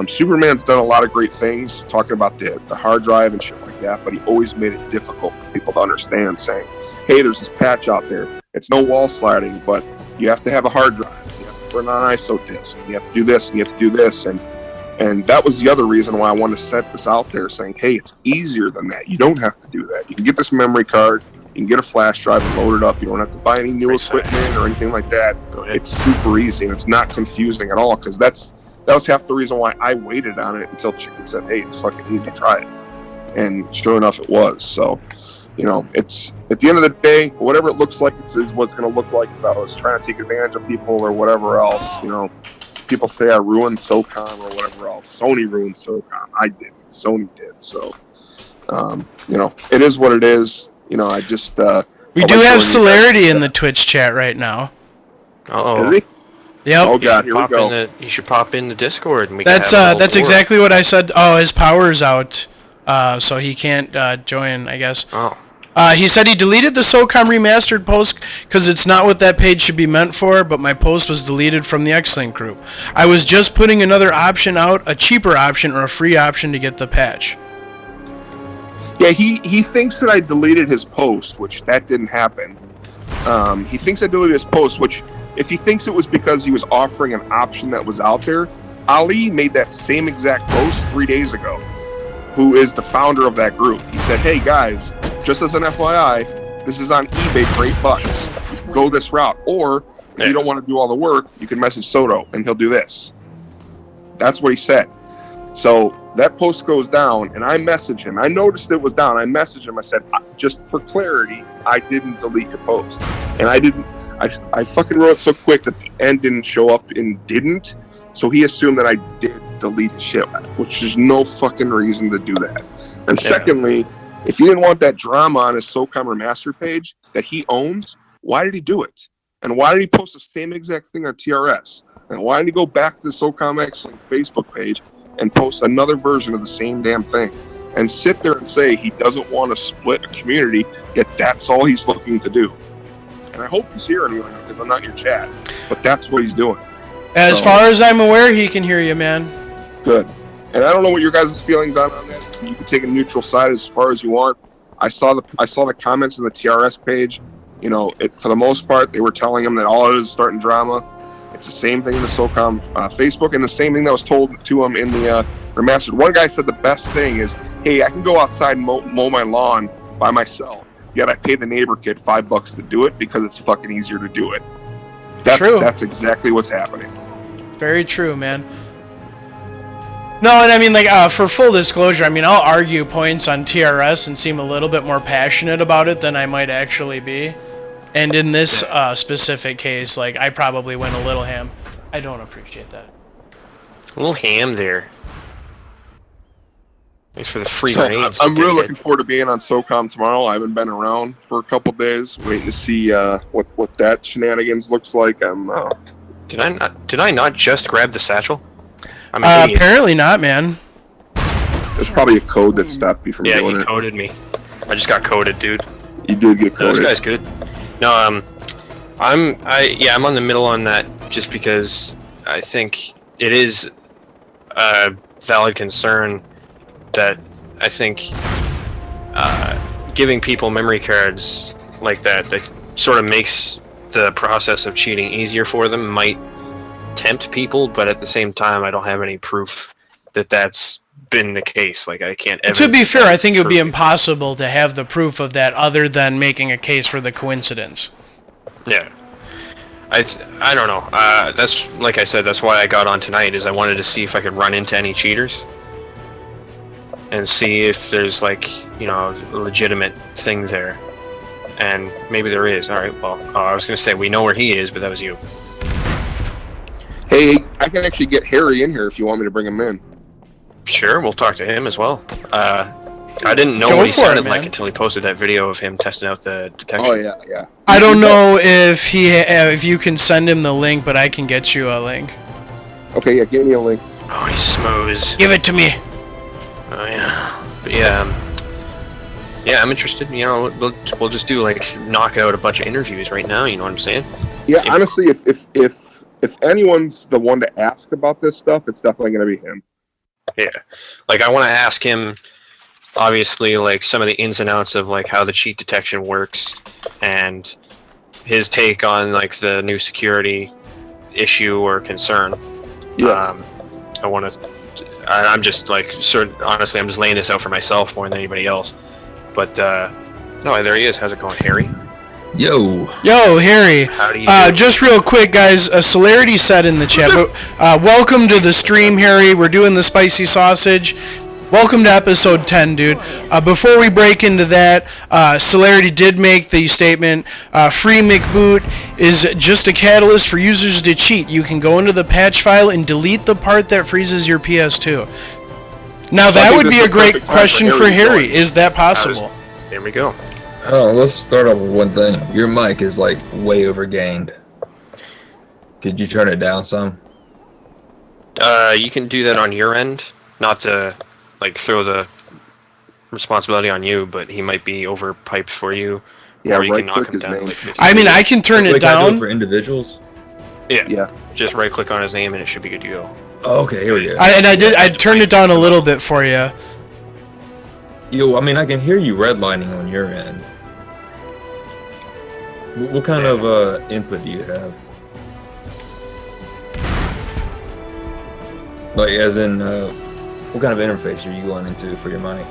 Superman's done a lot of great things, talking about the hard drive and shit like that. But he always made it difficult for people to understand, saying, "Hey, there's this patch out there. It's no wall sliding, but you have to have a hard drive. You have to run on an ISO disk. And you have to do this, and you have to do this." And that was the other reason why I wanted to set this out there, saying, "Hey, it's easier than that. You don't have to do that. You can get this memory card. You can get a flash drive and load it up. You don't have to buy any new equipment or anything like that. It's super easy, and it's not confusing at all." Because that was half the reason why I waited on it until Chicken said, "Hey, it's fucking easy. Try it." And sure enough, it was. So, you know, it's at the end of the day, whatever it looks like, is what's going to look like. If I was trying to take advantage of people or whatever else, you know, people say I ruined SOCOM or whatever else. Sony ruined SOCOM. I didn't. Sony did. So, you know, it is what it is. You know, I just we do have Celerity in the Twitch chat right now. Oh, is he? Yep. Oh god, here we go. You should pop in the Discord. And we that's can that's exactly what I said. Oh, his power's out, so he can't join, I guess. Oh. He said he deleted the SOCOM remastered post because it's not what that page should be meant for, but my post was deleted from the X-Link group. I was just putting another option out, a cheaper option or a free option to get the patch. Yeah, he thinks that I deleted his post, which that didn't happen. He thinks I deleted his post, which if he thinks it was because he was offering an option that was out there, Ali made that same exact post 3 days ago, who is the founder of that group. He said, "Hey guys, just as an FYI, this is on eBay for $8. Go this route. Or if you don't want to do all the work, you can message Soto and he'll do this." That's what he said. So that post goes down, and I message him. I noticed it was down. I messaged him. I said, "Just for clarity, I didn't delete your post." And I didn't. I fucking wrote it so quick that the end didn't show up and didn't. So he assumed that I did delete his shit, which is no fucking reason to do that. And secondly, if he didn't want that drama on his SOCOM Remastered page that he owns, why did he do it? And why did he post the same exact thing on TRS? And why did he go back to the SOCOM X-Link Facebook page and post another version of the same damn thing? And sit there and say he doesn't want to split a community, yet that's all he's looking to do. And I hope he's hearing me right now because I'm not in your chat. But that's what he's doing. As far as I'm aware, he can hear you, man. Good. And I don't know what your guys' feelings on that. You can take a neutral side as far as you want. I saw the comments in the TRS page. You know, for the most part, they were telling him that all it is starting drama. It's the same thing in the SOCOM Facebook, and the same thing that was told to him in the remastered. One guy said the best thing is, "Hey, I can go outside and mow my lawn by myself. Yet I pay the neighbor kid $5 to do it because it's fucking easier to do it." True. That's exactly what's happening. Very true, man. No, and I mean, like, for full disclosure, I mean, I'll argue points on TRS and seem a little bit more passionate about it than I might actually be. And in this specific case, like, I probably went a little ham. I don't appreciate that. A little ham there. Thanks for the free So, raids. I'm really looking forward to being on SOCOM tomorrow. I haven't been around for a couple days, waiting to see what that shenanigans looks like. Did I not just grab the satchel? I'm an idiot. Apparently not, man. There's probably a code that stopped me from doing Yeah, it. he coded me. I just got coded, dude. You did get No, this coded. guy's good. No, I'm on the middle on that just because I think it is a valid concern that I think giving people memory cards like that sort of makes the process of cheating easier for them might tempt people, but at the same time I don't have any proof that that's been the case. Like, I can't evidence. To be fair, I think it would be proof. impossible to have the proof of that other than making a case for the coincidence. Yeah. I don't know. That's, like I said, that's why I got on tonight, is I wanted to see if I could run into any cheaters and see if there's, like, you know, a legitimate thing there. And maybe there is. Alright, well, I was going to say, we know where he is, but that was you. Hey, I can actually get Harry in here if you want me to bring him in. Sure, we'll talk to him as well. I didn't know Go what he for it, sounded man. like until he posted that video of him testing out the detection. Oh yeah. I don't know if you can send him the link, but I can get you a link. Okay, yeah, give me a link. Oh, he's smooth. Give it to me. Oh yeah, but yeah, I'm interested. You know, we'll just do like knock out a bunch of interviews right now. You know what I'm saying? Yeah, honestly, if anyone's the one to ask about this stuff, it's definitely going to be him. Yeah, like I want to ask him, obviously, like some of the ins and outs of like how the cheat detection works, and his take on like the new security issue or concern. Yeah. I want to. I'm just like honestly, I'm just laying this out for myself more than anybody else. But no, there he is. How's it going, Harry? Yo, How Harry. do you do? Just real quick, guys. Celerity said in the chat, but welcome to the stream, Harry. We're doing the spicy sausage. Welcome to episode 10, dude. Before we break into that, Celerity did make the statement, Free McBoot is just a catalyst for users to cheat. You can go into the patch file and delete the part that freezes your PS2. Now, that would be a great question for Harry. Is that possible? There we go. oh, let's start off with one thing. Your mic is like way overgained. Could you turn it down some? You can do that on your end, not to like throw the responsibility on you, but he might be overpiped for you. Yeah, or you can right knock click him his down. name. Like 50. I mean, I can turn it Like I do down. for individuals. Yeah. Just right click on his name and it should be good to go. Oh, okay, here we go. I turned it down a little bit for you. Yo, I mean, I can hear you redlining on your end. What kind of input do you have? Like, as in, what kind of interface are you going into for your mic?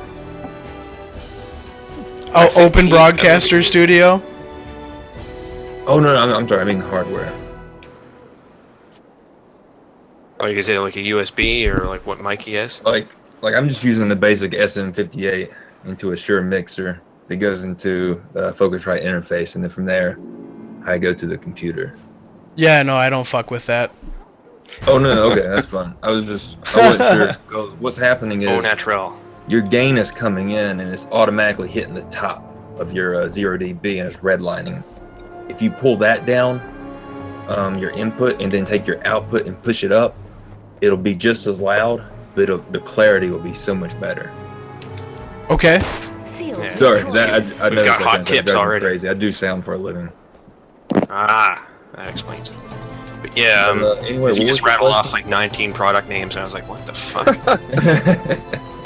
Oh, Open Broadcaster Studio. Oh no, I'm sorry, I mean hardware. Like, is it like a USB or like what mic he has? Like I'm just using the basic SM58 into a Shure mixer that goes into the Focusrite interface, and then from there, I go to the computer. Yeah, no, I don't fuck with that. Oh no, okay, that's fine. I wasn't sure. 'Cause what's happening Au is naturel. your gain is coming in, and it's automatically hitting the top of your 0 dB, and it's redlining. If you pull that down, your input, and then take your output and push it up, it'll be just as loud, but the clarity will be so much better. Okay. Seals Yeah. Sorry, victorious. I We've noticed got that hot kind of stuff tips drives me already. crazy. I do sound for a living. Ah, that explains it. But yeah, Anyway, you what just was the rattled off question? like 19 product names, and I was like, what the fuck?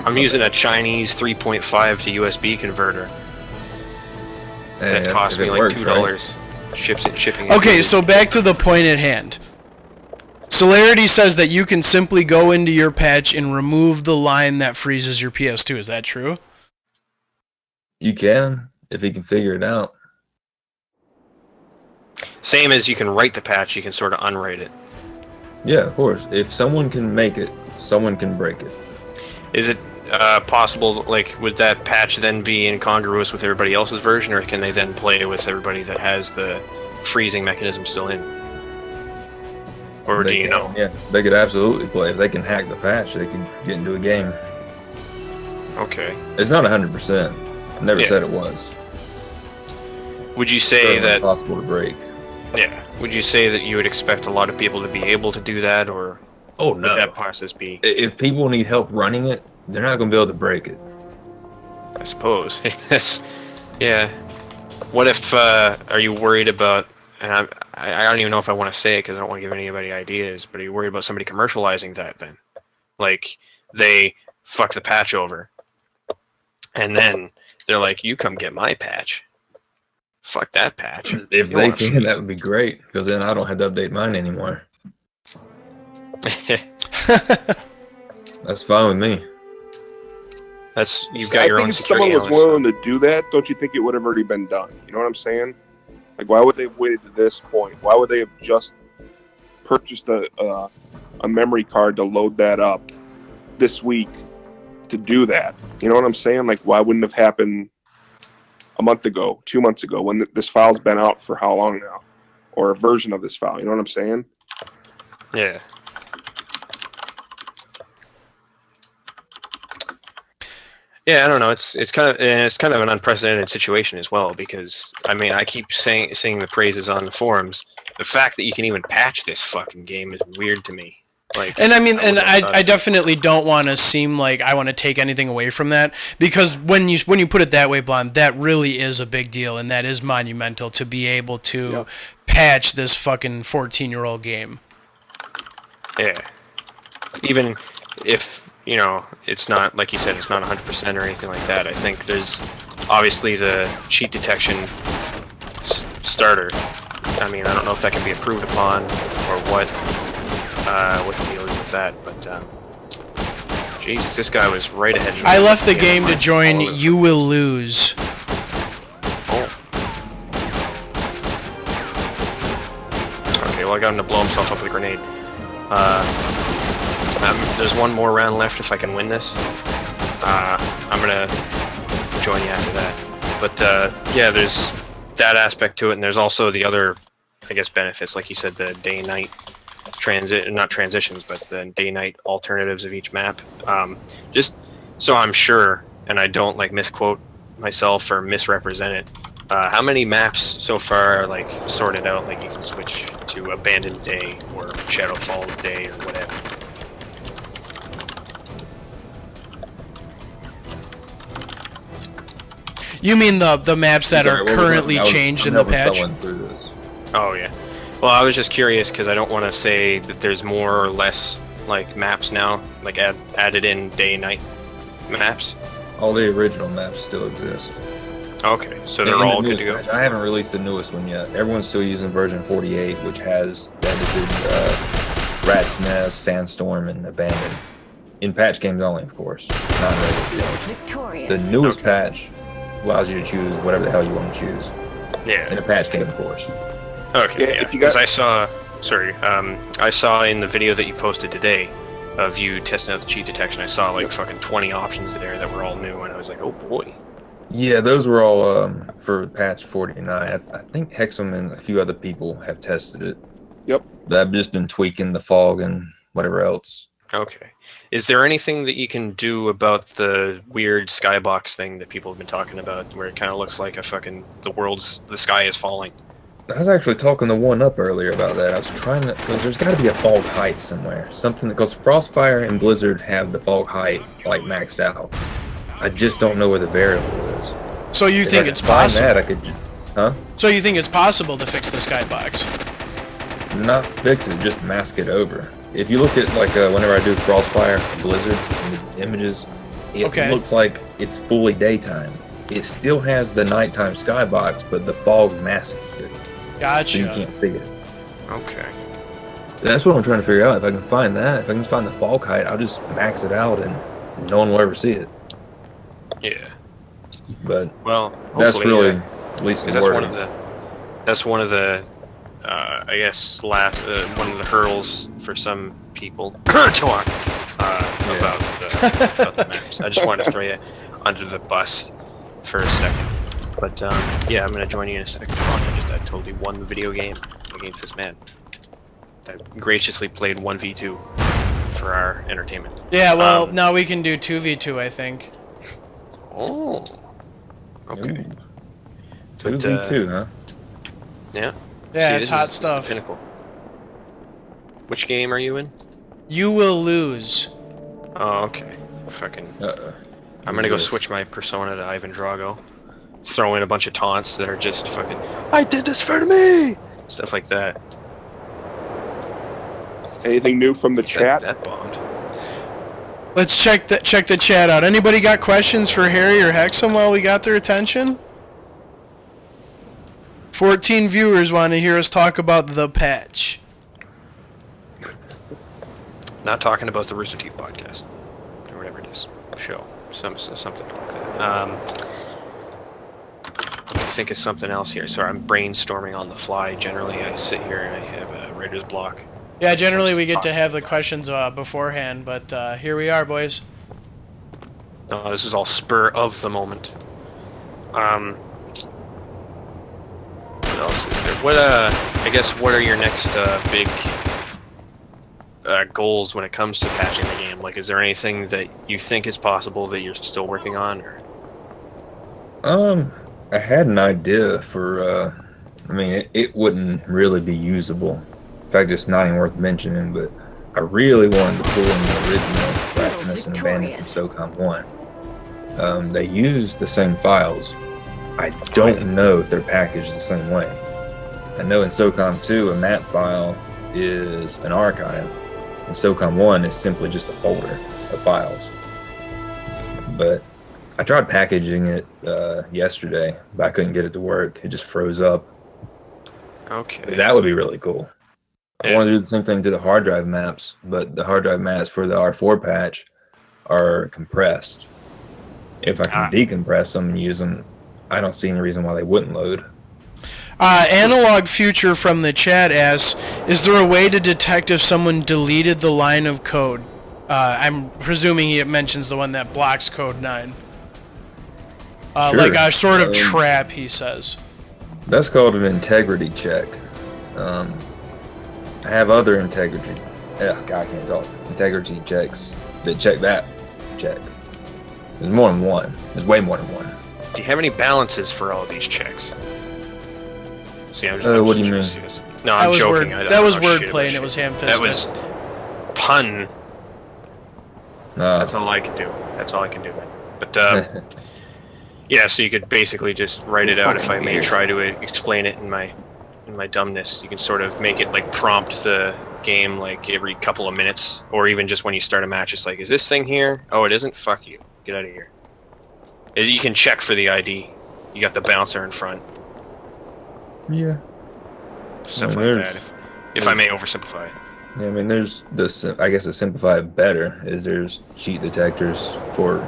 I'm using a Chinese 3.5 to USB converter Hey, that cost if me it like works, $2. Shipping. Okay, so back to the point at hand. Celerity says that you can simply go into your patch and remove the line that freezes your PS2. Is that true? You can, if you can figure it out. Same as you can write the patch, you can sort of unwrite it. Yeah, of course. If someone can make it, someone can break it. Is it possible, like, would that patch then be incongruous with everybody else's version, or can they then play with everybody that has the freezing mechanism still in? Or do you know? Yeah, they could absolutely play. If they can hack the patch, they can get into a game. Okay. It's not 100%. I never Yeah. said it was. Would you say Certainly that... possible to break. Yeah. Would you say that you would expect a lot of people to be able to do that, or Oh would no. that process be... If people need help running it, they're not going to be able to break it. I suppose. Yes. Yeah. What if, are you worried about, and I don't even know if I want to say it because I don't want to give anybody ideas, but are you worried about somebody commercializing that then? Like, they fuck the patch over, and then they're like, you come get my patch. Fuck that patch. If You they wanna can, freeze. that would be great, because then I don't have to update mine anymore. That's fine with me. That's, you've So got I your think own if someone security was analyst, willing to do that, don't you think it would have already been done? You know what I'm saying? Like, why would they have waited to this point? Why would they have just purchased a memory card to load that up this week to do that? You know what I'm saying? Like, why wouldn't it have happened a month ago, 2 months ago, when this file's been out for how long now? Or a version of this file, you know what I'm saying? Yeah. Yeah, I don't know. It's kind of an unprecedented situation as well because I mean I keep seeing the praises on the forums. The fact that you can even patch this fucking game is weird to me. Like, And I mean, and wouldn't have I thought- definitely don't want to seem like I want to take anything away from that, because when you put it that way, Blonde, that really is a big deal, and that is monumental to be able to patch this fucking 14-year-old game. Yeah. Even if it's not like you said, it's not 100% or anything like that. I think there's obviously the cheat detection starter. I mean, I don't know if that can be improved upon or what the deal is with that, but Jesus, this guy was right ahead of me. I left the game to join You Will Lose. Oh. Okay, well I got him to blow himself up with a grenade. There's one more round left if I can win this. I'm gonna join you after that. But yeah, there's that aspect to it, and there's also the other, I guess, benefits, like you said, the day and night not transitions, but the day-night alternatives of each map. Just so I'm sure, and I don't like misquote myself or misrepresent it. How many maps so far are like sorted out? Like you can switch to Abandoned Day or Shadow Falls Day or whatever. You mean the maps that are currently changed in the patch? Oh yeah. Well, I was just curious because I don't want to say that there's more or less like maps now, like added in day-night maps. All the original maps still exist. Okay, so they're all good to go. Patch, I haven't released the newest one yet. Everyone's still using version 48, which has edited Rat's Nest, Sandstorm, and Abandoned. In patch games only, of course. Not ready. The newest patch allows you to choose whatever the hell you want to choose. Yeah. In a patch game, of course. Okay, Yeah, if you because I saw in the video that you posted today of you testing out the cheat detection, I saw like fucking 20 options there that were all new, and I was like, oh boy. Yeah, those were all for patch 49. I think Hexum and a few other people have tested it. Yep. But I've just been tweaking the fog and whatever else. Okay. Is there anything that you can do about the weird skybox thing that people have been talking about, where it kind of looks like the sky is falling? I was actually talking to one up earlier about that. I was trying to, because there's got to be a fog height somewhere. Something that, because Frostfire and Blizzard have the fog height like maxed out. I just don't know where the variable is. So you think it's possible? That, I could, huh? So you think it's possible to fix the skybox? Not fix it, just mask it over. If you look at like whenever I do Crossfire, Blizzard, and the images, it looks like it's fully daytime. It still has the nighttime skybox, but the fog masks it. Gotcha. So you can't see it. Okay. That's what I'm trying to figure out. If I can find that, if I can find the fog height, I'll just max it out and no one will ever see it. Yeah. But well, that's really at least the that's word. one of the I guess one of the hurdles for some people talk about the maps. I just wanted to throw you under the bus for a second. But yeah, I'm gonna join you in a second. I totally won the video game against this man. I graciously played 1v2 for our entertainment. Yeah, well, now we can do 2v2, I think. Oh. Okay. Ooh. 2v2, huh? Yeah. Yeah, See, it's this hot is stuff. Pinnacle. Which game are you in? You Will Lose. Oh, okay. Fucking. I'm gonna go switch my persona to Ivan Drago. Throw in a bunch of taunts that are just fucking, I did this for me! Stuff like that. Anything new from the chat? That bombed. Let's check the chat out. Anybody got questions for Harry or Hexum while we got their attention? 14 viewers want to hear us talk about the patch. Not talking about the Rooster Teeth podcast. Or whatever it is. Show. Something like that. Think of something else here. Sorry, I'm brainstorming on the fly. Generally, I sit here and I have a writer's block. Yeah, generally we get to have the questions beforehand, but here we are, boys. No, this is all spur of the moment. What else is there? I guess, what are your next big goals when it comes to patching the game? Like, is there anything that you think is possible that you're still working on? Or? I had an idea for, I mean, it wouldn't really be usable. In fact, it's not even worth mentioning, but I really wanted to pull in the original Blasphemous and Abandoned from SOCOM 1. They use the same files. I don't know if they're packaged the same way. I know in SOCOM 2, a map file is an archive, and SOCOM 1 is simply just a folder of files. But I tried packaging it yesterday, but I couldn't get it to work. It just froze up. Okay. That would be really cool. Yeah. I want to do the same thing to the hard drive maps, but the hard drive maps for the R4 patch are compressed. If I can decompress them and use them, I don't see any reason why they wouldn't load. Analog Future from the chat asks, is there a way to detect if someone deleted the line of code? I'm presuming he mentions the one that blocks code 9. Sure. Like a sort of trap, he says. That's called an integrity check. I have other integrity. God, I can't talk. Integrity checks that check that check. There's more than one. There's way more than one. Do you have any balances for all of these checks? See, what do you mean? No, I'm joking. That was wordplay, and it was ham-fisted. That was pun. No. That's all I can do. That's all I can do. But yeah, so you could basically just write it out. If I may try to explain it in my dumbness, you can sort of make it like prompt the game like every couple of minutes, or even just when you start a match. It's like, is this thing here? Oh, it isn't. Fuck you. Get out of here. You can check for the ID. You got the bouncer in front. Yeah. Stuff like that. If I may oversimplify it. Yeah, I mean, there's this. I guess to simplify it better is there's cheat detectors for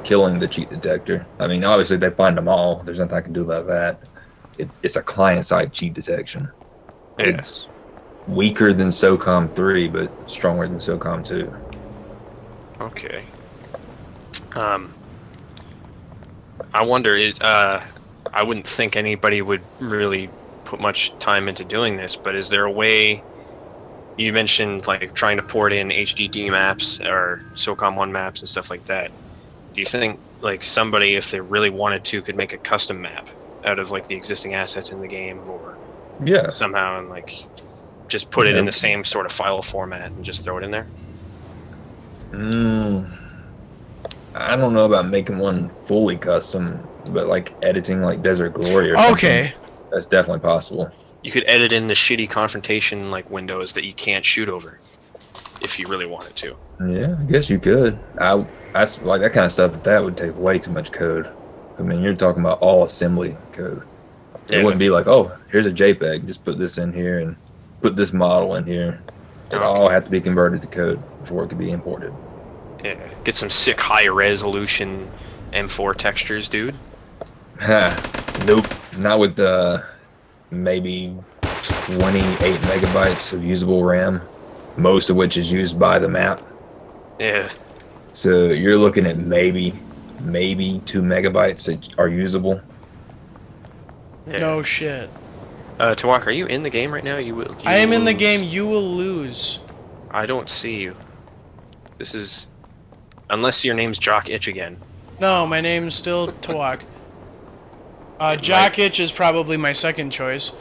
killing the cheat detector. I mean, obviously they find them all. There's nothing I can do about that. It's a client-side cheat detection. Yeah. It's weaker than SOCOM 3, but stronger than SOCOM 2. Okay. I wonder I wouldn't think anybody would really put much time into doing this, but is there a way? You mentioned like trying to port in HDD maps or SOCOM 1 maps and stuff like that. Do you think like somebody, if they really wanted to, could make a custom map out of like the existing assets in the game, or somehow and like just put it in the same sort of file format and just throw it in there? I don't know about making one fully custom, but like editing like Desert Glory or something, that's definitely possible. You could edit in the shitty confrontation like windows that you can't shoot over, if you really wanted to. Yeah, I guess you could. I like that kind of stuff. That would take way too much code. I mean, you're talking about all assembly code. It wouldn't be like, oh, here's a JPEG. Just put this in here and put this model in here. It all have to be converted to code before it could be imported. Yeah, get some sick high resolution M4 textures, dude. Nope, not with maybe 28 megabytes of usable RAM, most of which is used by the map. Yeah. So you're looking at maybe 2 megabytes that are usable. Yeah. No shit. Tawok, are you in the game right now? I am in the game. You will lose. I don't see you. This is... Unless your name's Jock Itch again. No, my name's still Tawok. Jock Itch is probably my second choice.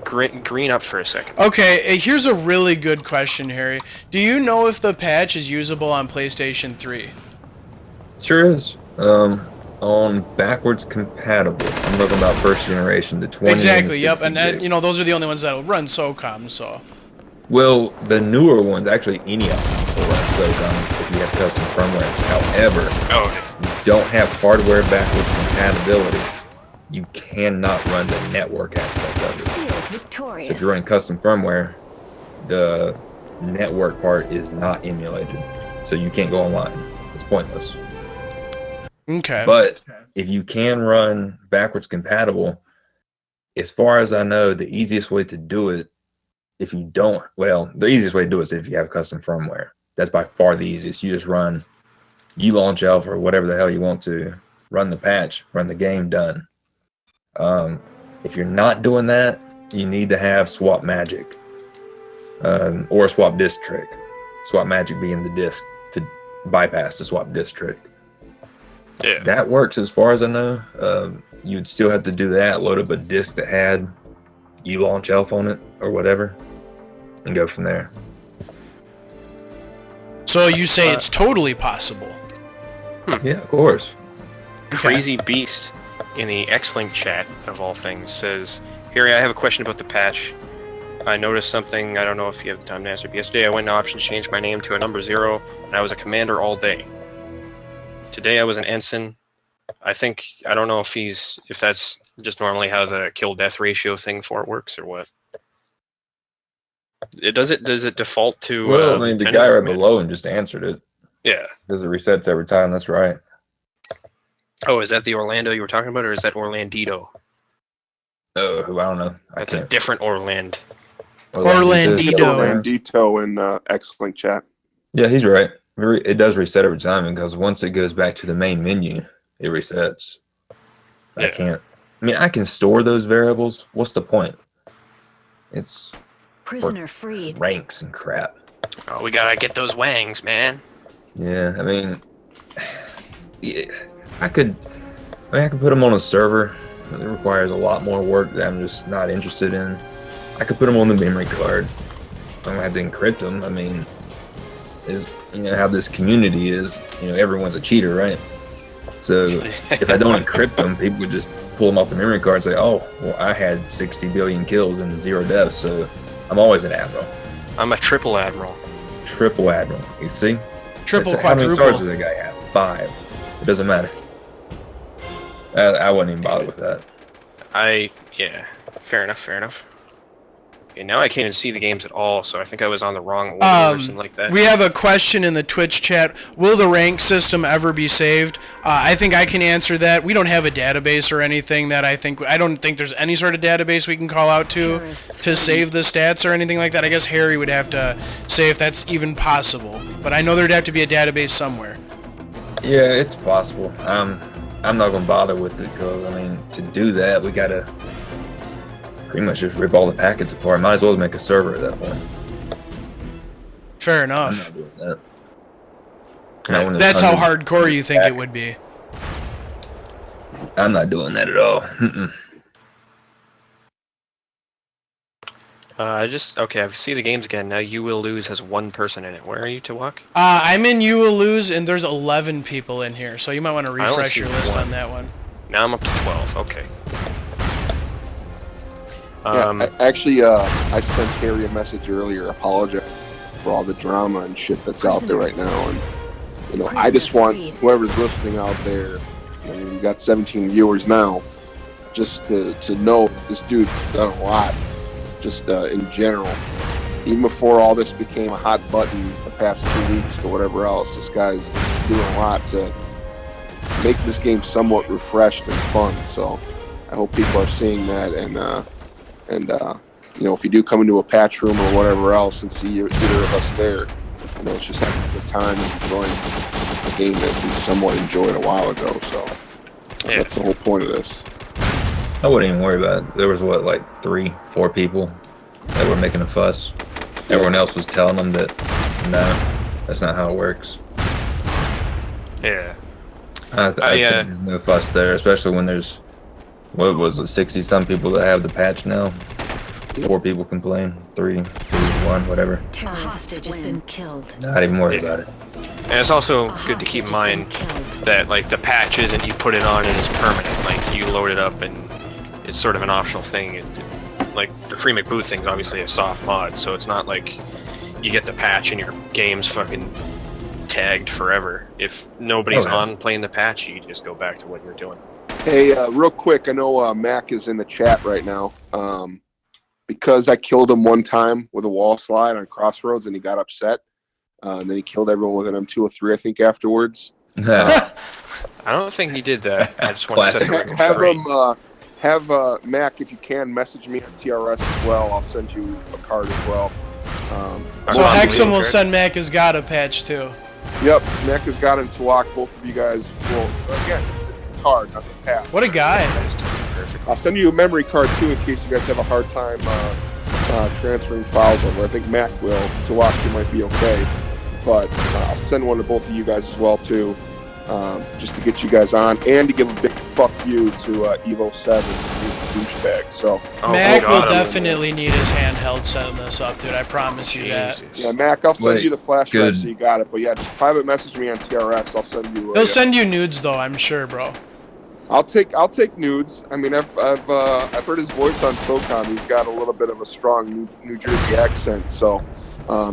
Green up for a second. Okay, here's a really good question, Harry. Do you know if the patch is usable on PlayStation 3? Sure is. On backwards compatible. I'm talking about first generation, the 20. Exactly, yep, and those are the only ones that will run SOCOM, so... Well, the newer ones, actually any of them will run SOCOM if you have custom firmware. However, you don't have hardware backwards compatibility. You cannot run the network aspect of it. So if you're running custom firmware, the network part is not emulated. So you can't go online. It's pointless. Okay. But if you can run backwards compatible, as far as I know, the easiest way to do it, if you don't, well, the easiest way to do it is if you have custom firmware. That's by far the easiest. You just you launch Alpha or whatever the hell you want to, run the patch, run the game, done. If you're not doing that, you need to have Swap Magic or Swap Disk Trick. swap magic being the disc to bypass the swap disc trick. Yeah. That works as far as I know. You'd still have to do that, load up a disc that had U-Launch Elf on it or whatever, and go from there. So you say it's totally possible? Yeah, of course. Crazy Beast in the X-Link chat, of all things, says, Harry, I have a question about the patch. I noticed something, I don't know if you have the time to answer, but yesterday I went in options, changed my name to a number 0, and I was a commander all day. Today I was an ensign. I don't know if that's just normally how the kill-death ratio thing for it works, or what. Does it default to... Well, I mean, the guy right below him just answered it. Yeah. Because it resets every time, that's right. Oh, is that the Orlando you were talking about, or is that Orlandito? Oh, I don't know. That's a different Orland. Orlandito in X-Link chat. Yeah, he's right. It does reset every time because once it goes back to the main menu, it resets. Yeah. I can store those variables. What's the point? It's Prisoner freed. ranks and crap. Oh, we gotta get those wangs, man. Yeah, I could put them on a server. It requires a lot more work that I'm just not interested in. I could put them on the memory card. I don't have to encrypt them. How this community is, everyone's a cheater, right? So if I don't encrypt them, people would just pull them off the memory card and say, oh, well, I had 60 billion kills and 0 deaths, so I'm always an admiral. I'm a triple admiral. Triple admiral, you see? Triple, How many quadruple. stars does that guy have? 5. It doesn't matter. I wouldn't even bother with that. Fair enough. Okay, now I can't even see the games at all, so I think I was on the wrong order or something like that. We have a question in the Twitch chat. Will the rank system ever be saved? I think I can answer that. We don't have a database or anything that I don't think there's any sort of database we can call out to save the stats or anything like that. I guess Harry would have to say if that's even possible. But I know there'd have to be a database somewhere. Yeah, it's possible. I'm not going to bother with it because, to do that, we got to pretty much just rip all the packets apart. Might as well make a server at that point. Fair enough. I'm not doing that. That's how hardcore you think it would be. I'm not doing that at all. I see the games again. Now You Will Lose has 1 person in it. Where are you, Tawok? I'm in You Will Lose, and there's 11 people in here, so you might want to refresh your list on that one. Now I'm up to 12. Okay. I sent Harry a message earlier, apologize for all the drama and shit that's out there right now, and I just want whoever's listening out there, we've got 17 viewers now, just to know this dude's done a lot, just in general. Even before all this became a hot button the past 2 weeks or whatever else, this guy's doing a lot to make this game somewhat refreshed and fun. So I hope people are seeing that, and if you do come into a patch room or whatever else and see either of us there, it's just having a good time and enjoying a game that we somewhat enjoyed a while ago. So that's the whole point of this. I wouldn't even worry about it. There was 3-4 people that were making a fuss. Everyone else was telling them that no, that's not how it works. Yeah. I think there's no fuss there, especially when there's 60-some people that have the patch now. 4 people complain, 3, 1, whatever. A hostage has been killed. Not even worried about it. And it's also good to keep in mind that the patch isn't you put it on and it's permanent. You load it up and it's sort of an optional thing. The Free McBoot thing's obviously a soft mod, so it's not like you get the patch and your game's fucking tagged forever. If nobody's on playing the patch, you just go back to what you're doing. Hey, real quick, I know Mac is in the chat right now. Because I killed him one time with a wall slide on Crossroads and he got upset. And then he killed everyone with an M203, I think, afterwards. I don't think he did that. I just want to set have Mac, if you can, message me on TRS as well. I'll send you a card as well. So Hexum will send Mac has got a patch too. Yep, Mac has got him to walk. Both of you guys will. Again, it's the card, not the patch. What a guy. I'll send you a memory card too in case you guys have a hard time transferring files over. I think Mac will. Tawok, you might be okay. but I'll send one to both of you guys as well too, just to get you guys on and to give a big fuck you to Evo 7, douchebag. So Mac will God, definitely need his handheld setting this up, dude. I promise you that. yeah, Mac, I'll send you the flash drive good. so you got it. But yeah, just private message me on TRS. I'll send you. He'll send you nudes though, I'm sure, bro. I'll take nudes. I mean, I've heard his voice on SOCOM. He's got a little bit of a strong New Jersey accent, so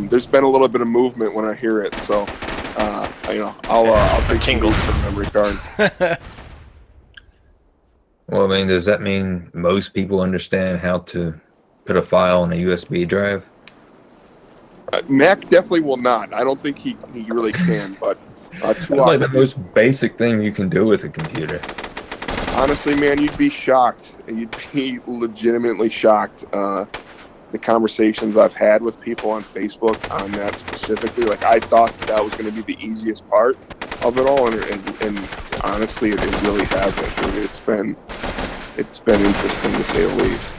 there's been a little bit of movement when I hear it. So I'll take some nudes from memory card. Well, I mean, does that mean most people understand how to put a file on a USB drive? Mac definitely will not. I don't think he really can. But It's like the most basic thing you can do with a computer. Honestly, man, you'd be shocked. You'd be legitimately shocked. The conversations I've had with people on Facebook on that specifically, like I thought that was going to be the easiest part of it all, and honestly, it really hasn't. It's been interesting to say the least.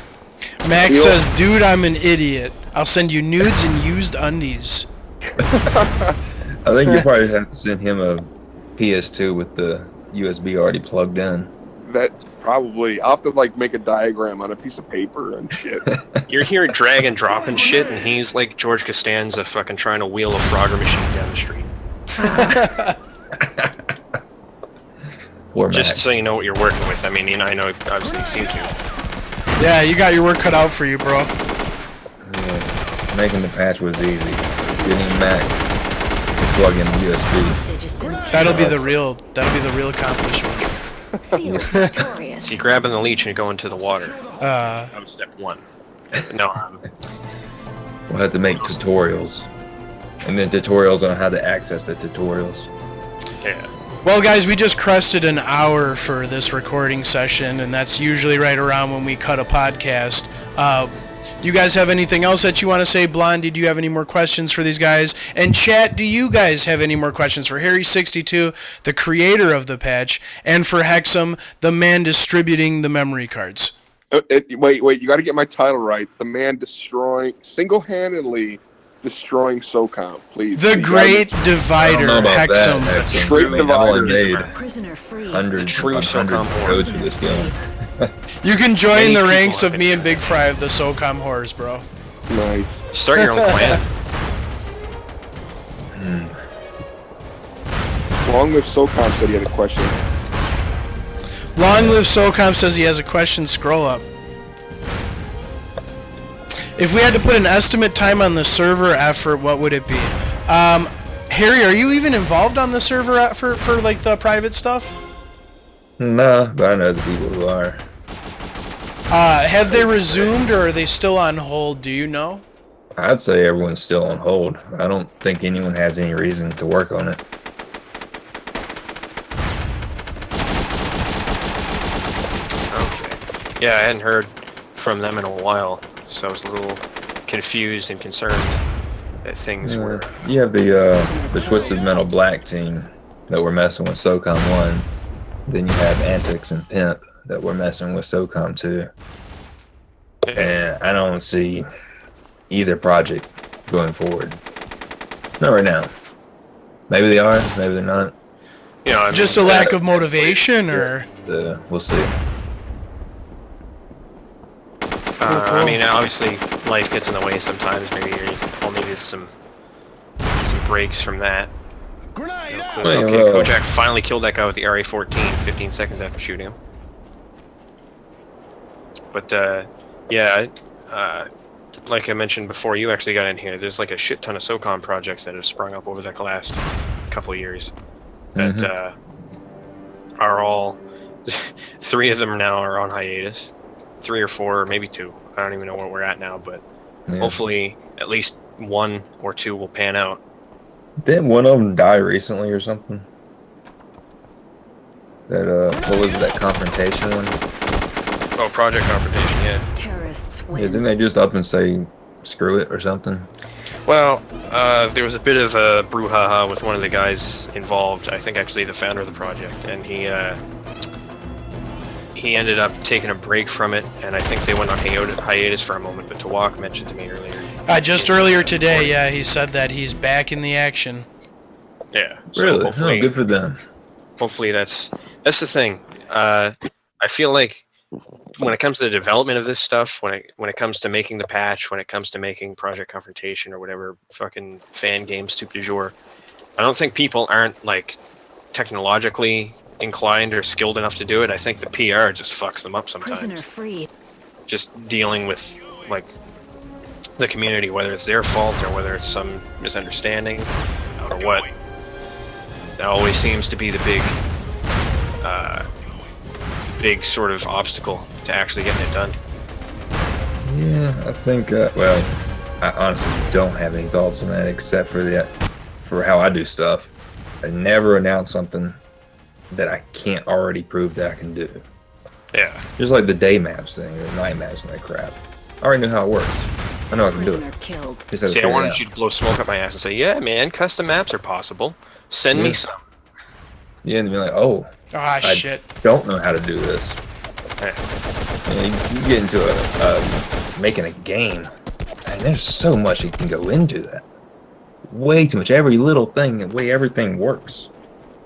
Max says, "Dude, I'm an idiot. I'll send you nudes and used undies." I think you probably have to send him a PS2 with the USB already plugged in. That probably I'll have to like make a diagram on a piece of paper and shit. You're here drag and dropping shit, and he's like George Costanza fucking trying to wheel a Frogger machine down the street. Poor Just Mac. so you know what you're working with. I mean, I know obviously you seem to. Yeah, you got your work cut out for you, bro. Yeah, making the patch was easy. Just getting Mac to plug in the USB. Hostage has been That'll be the real accomplishment. sealed victorious. So you're grabbing the leech and you're going to the water. That was step one. No, We'll have to make tutorials. And then tutorials on how to access the tutorials. yeah. Well, guys, we just crested an hour for this recording session, and that's usually right around when we cut a podcast. Do you guys have anything else that you want to say? Blondie, do you have any more questions for these guys? And chat, do you guys have any more questions for Harry62, the creator of the patch, and for Hexum, the man distributing the memory cards? Wait, you got to get my title right. The man single-handedly destroying SOCOM, please. The Great Divider, I don't know about Hexum. that, Hexum. Great I mean, I've only Divider. made Prisoner freed. hundreds True of SOCOM codes for this game. You can join Many the people ranks have of been me and doing Big Fry of the SOCOM horrors, bro. Nice. Start your own clan. Long live SOCOM said he had a question. Long Live SOCOM says he has a question. Scroll up. If we had to put an estimate time on the server effort, what would it be? Harry, are you even involved on the server effort for like the private stuff? Nah, but I know the people who are. Have they resumed or are they still on hold? Do you know? I'd say everyone's still on hold. I don't think anyone has any reason to work on it. Okay. Yeah, I hadn't heard from them in a while, so I was a little confused and concerned that things were. You have the Twisted Metal Black team that were messing with SOCOM 1. Then you have Antics and Pimp that were messing with SOCOM 2. And I don't see either project going forward. Not right now. Maybe they are, maybe they're not. You know, I mean, Just a lack of motivation, or? We'll see. I mean, obviously, life gets in the way sometimes. Maybe you all needed some breaks from that. Okay, Kojak finally killed that guy with the RA-14 15 seconds after shooting him. But, yeah, like I mentioned before you actually got in here, there's like a shit ton of SOCOM projects that have sprung up over the last couple of years that are all... 3 of them now are on hiatus. 3 or 4, or maybe 2. I don't even know where we're at now, but hopefully at least 1 or 2 will pan out. Didn't one of them die recently or something? That what was it, that confrontation one? Oh, Project Confrontation, yeah. Terrorists Yeah, win. didn't they just up and say screw it or something? Well, there was a bit of a brouhaha with one of the guys involved. I think actually the founder of the project, and he ended up taking a break from it, and I think they went on hiatus for a moment. But Tawok mentioned to me earlier Just earlier today, yeah, he said that he's back in the action. Yeah. So Really? hopefully, Oh, good for them. hopefully that's the thing. I feel like when it comes to the development of this stuff, when it comes to making the patch, when it comes to making Project Confrontation or whatever fucking fan game stupid du jour, I don't think people aren't like technologically inclined or skilled enough to do it. I think the PR just fucks them up Prisoner sometimes. free. Just dealing with like the community, whether it's their fault or whether it's some misunderstanding or what. That always seems to be the big sort of obstacle to actually getting it done. Yeah, I think. Well, I honestly don't have any thoughts on that except for how I do stuff. I never announce something that I can't already prove that I can do. Yeah. Just like the day maps thing, or night maps and that crap. I already know how it works. I know I can do Prisoner it. killed. Just have to See, I figure it wanted out. you to blow smoke up my ass and say, "Yeah, man, custom maps are possible. Send me Yeah. some." Yeah, and be like, oh, Ah, shit. don't know how to do this. Yeah. You get into making a game, and there's so much you can go into that. Way too much. Every little thing, the way everything works.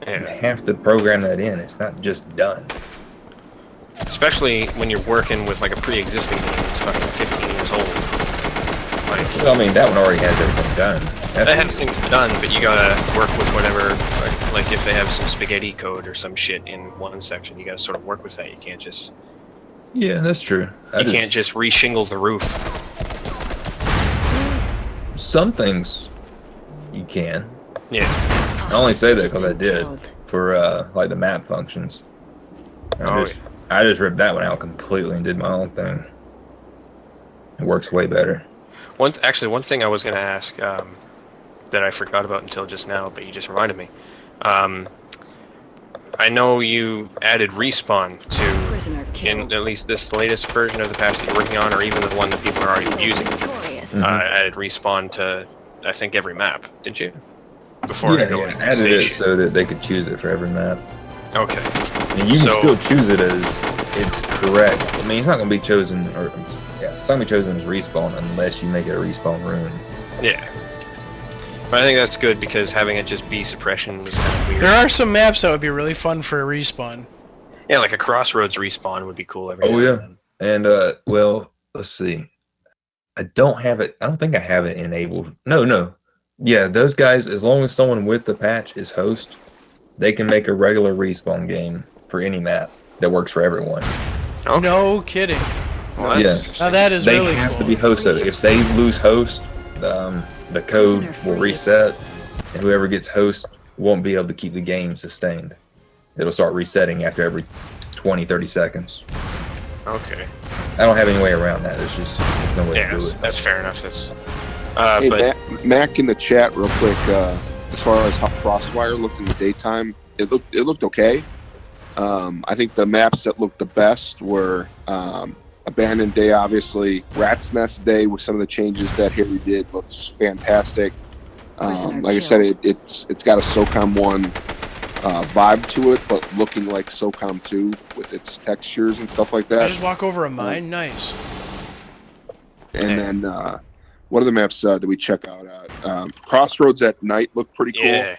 You Yeah. have to program that in. It's not just done. Especially when you're working with like a pre-existing game that's fucking 15 years old. Like, Well, I mean, that one already has everything done. that has things done, but you gotta work with whatever. Like if they have some spaghetti code or some shit in one section, you gotta sort of work with that. You can't just Yeah, that's true. you can't just re-shingle the roof. Some things you can. Yeah. I only say that because I did Killed. for like the map functions. Oh, I just ripped that one out completely and did my own thing. It works way better. One thing I was gonna ask that I forgot about until just now, but you just reminded me. I know you added respawn to Prisoner killed. in at least this latest version of the patch that you're working on, or even the one that people are already using. Victorious. Added respawn to I think every map. Did you? Before I go I and added say it shit. so that they could choose it for every map. Okay. And you can So- still choose it as it's correct. I mean, it's not going to be chosen, it's not going to be chosen as respawn unless you make it a respawn rune. Yeah. But I think that's good because having it just be suppression was kind of weird. There are some maps that would be really fun for a respawn. Yeah, like a crossroads respawn would be cool every Oh, now yeah. and then. And, well, let's see. I don't have it. I don't think I have it enabled. No. Yeah, those guys, as long as someone with the patch is host, they can make a regular respawn game for any map that works for everyone. Okay. No kidding. Well, that's Now that is They really have cool. to be host of it. If they lose host, the code will reset, and whoever gets host won't be able to keep the game sustained. It'll start resetting after every 20-30 seconds. okay. I don't have any way around that. There's no way Yeah, to do it. that's fair enough. That's Hey, but Mac in the chat, real quick. As far as how Frostwire looked in the daytime, it looked okay. I think the maps that looked the best were Abandoned Day, obviously. Rat's Nest Day with some of the changes that Harry did looks fantastic. Like I said, it's got a SOCOM 1 vibe to it, but looking like SOCOM 2 with its textures and stuff like I that. just walk over a mine. Nice. And then what other maps did we check out? Crossroads at night looked pretty cool. yeah.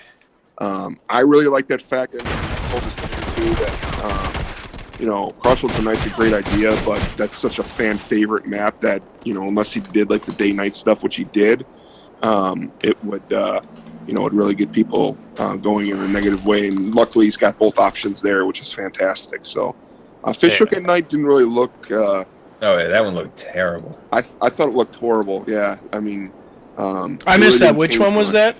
I really like that fact, and I told this nigga too that Crossroads at night's a great idea, but that's such a fan favorite map that unless he did like the day night stuff, which he did, it would would really get people going in a negative way. And luckily, he's got both options there, which is fantastic. So, Fishhook at night didn't really look. Oh yeah, that one looked terrible. I thought it looked horrible. Yeah, I mean, I missed that. Which one was that?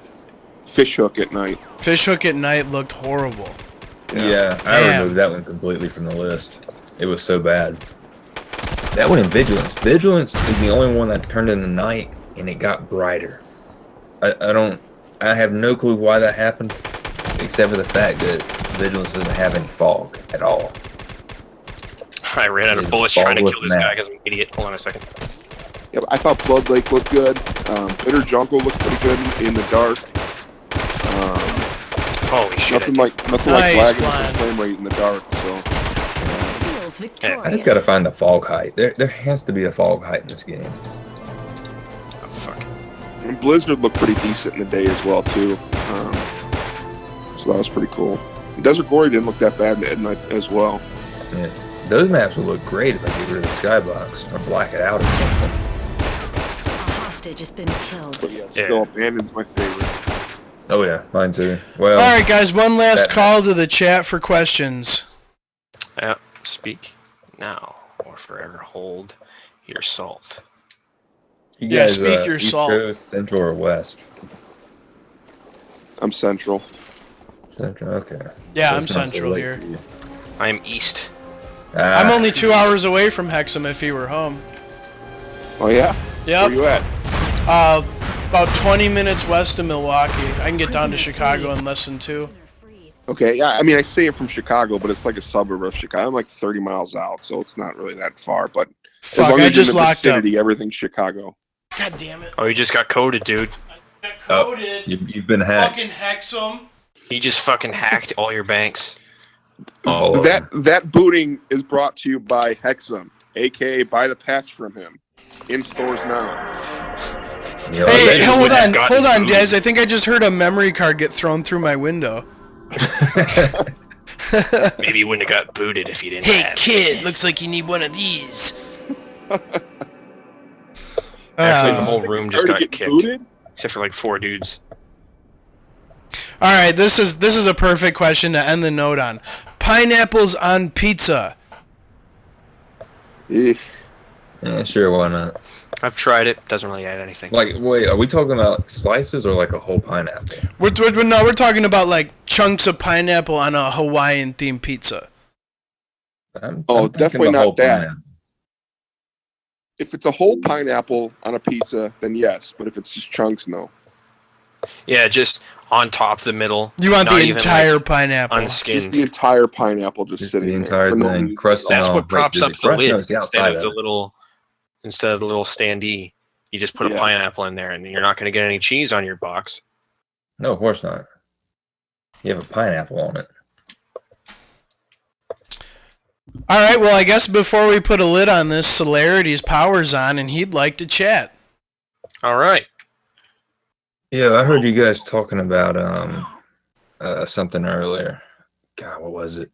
Fishhook at night. Fishhook at night looked horrible. Yeah, I Damn. removed that one completely from the list. It was so bad. That one in Vigilance. Vigilance is the only one that turned in the night, and it got brighter. I have no clue why that happened, except for the fact that Vigilance doesn't have any fog at all. I ran out It's of bullets trying to kill fogless this map. guy because I'm an idiot. Hold on a second. Yeah, I thought Blood Lake looked good. Bitter Jungle looked pretty good in the dark. Holy shit. Nothing like Nice, lagging Blonde. with the flame rate in the dark. So Seals victorious. I just gotta find the fog height. There has to be a fog height in this game. Oh, fuck. And Blizzard looked pretty decent in the day as well too. So that was pretty cool. Desert Glory didn't look that bad at night as well. Yeah. Those maps would look great if I get rid of the skybox or black it out or something. A hostage has been killed. But yeah, still Abandoned's my favorite. Oh yeah, mine too. Well, All right, guys, one last call to the chat for questions. Speak now or forever hold your salt. you Yeah, guys, speak your East salt. Coast, Central or West? I'm Central. Central, okay. Yeah, So I'm it's not so Central late here. for you. I am east. Ah, I'm only 2 hours away from Hexum if he were home. Oh yeah? Yep. Where you at? About 20 minutes west of Milwaukee. I can get down to Chicago in less than 2. Okay, yeah, I mean, I say it from Chicago, but it's like a suburb of Chicago. I'm like 30 miles out, so it's not really that far. But as Fuck, long I as you're just in the locked up. vicinity, everything's Chicago. God damn it. Oh, you just got coded, dude. Oh, you've been hacked. Fucking Hexum. He just fucking hacked all your banks. All of them. That booting is brought to you by Hexum, aka buy the patch from him. In stores now. You know, Hey, I bet you hold would have on, gotten hold on, booted. guys. I think I just heard a memory card get thrown through my window. Maybe you wouldn't have got booted if you didn't Hey, have. kid, looks like you need one of these. Actually, the whole room just Already got get kicked, booted? except for like 4 dudes. All right, this is a perfect question to end the note on. Pineapples on pizza. Eh. Yeah, sure, why not? I've tried it. Doesn't really add anything. Like, wait, are we talking about slices or like a whole pineapple? We're talking about like chunks of pineapple on a Hawaiian themed pizza. I'm thinking Definitely the not whole that. pineapple. If it's a whole pineapple on a pizza, then yes. But if it's just chunks, no. Yeah, just on top, the middle. You want not the even, entire like, pineapple. unskinned. Just the entire pineapple just Just sitting the there. entire for no thing, reason. crust and That's all. what Wait, props does up it the crust? lid No, it's the instead outside of of the it. little standee. You just put a Yeah. pineapple in there, and you're not going to get any cheese on your box. No, of course not. You have a pineapple on it. All right, well, I guess before we put a lid on this, Celerity's power's on, and he'd like to chat. All right. Yeah, I heard you guys talking about something earlier. God, what was it?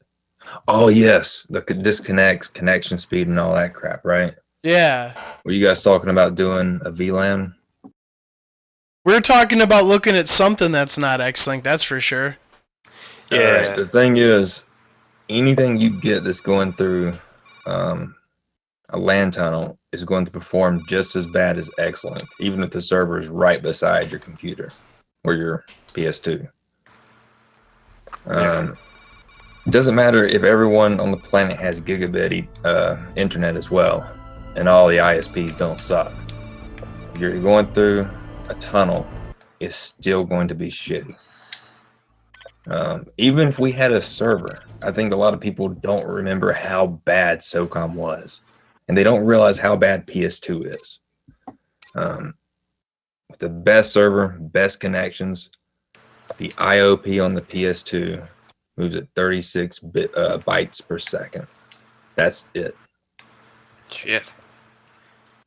Oh yes, the disconnects, connection speed, and all that crap, right? Yeah. Were you guys talking about doing a VLAN? We're talking about looking at something that's not X-Link, that's for sure. Yeah. Alright, the thing is, anything you get that's going through a LAN tunnel is going to perform just as bad as X-Link, even if the server is right beside your computer or your PS2. It doesn't matter if everyone on the planet has gigabit internet as well, and all the ISPs don't suck. If you're going through a tunnel, it's still going to be shitty. Even if we had a server, I think a lot of people don't remember how bad SOCOM was, and they don't realize how bad PS2 is. With the best server, best connections, the IOP on the PS2 moves at 36 bytes per second. That's it. Shit.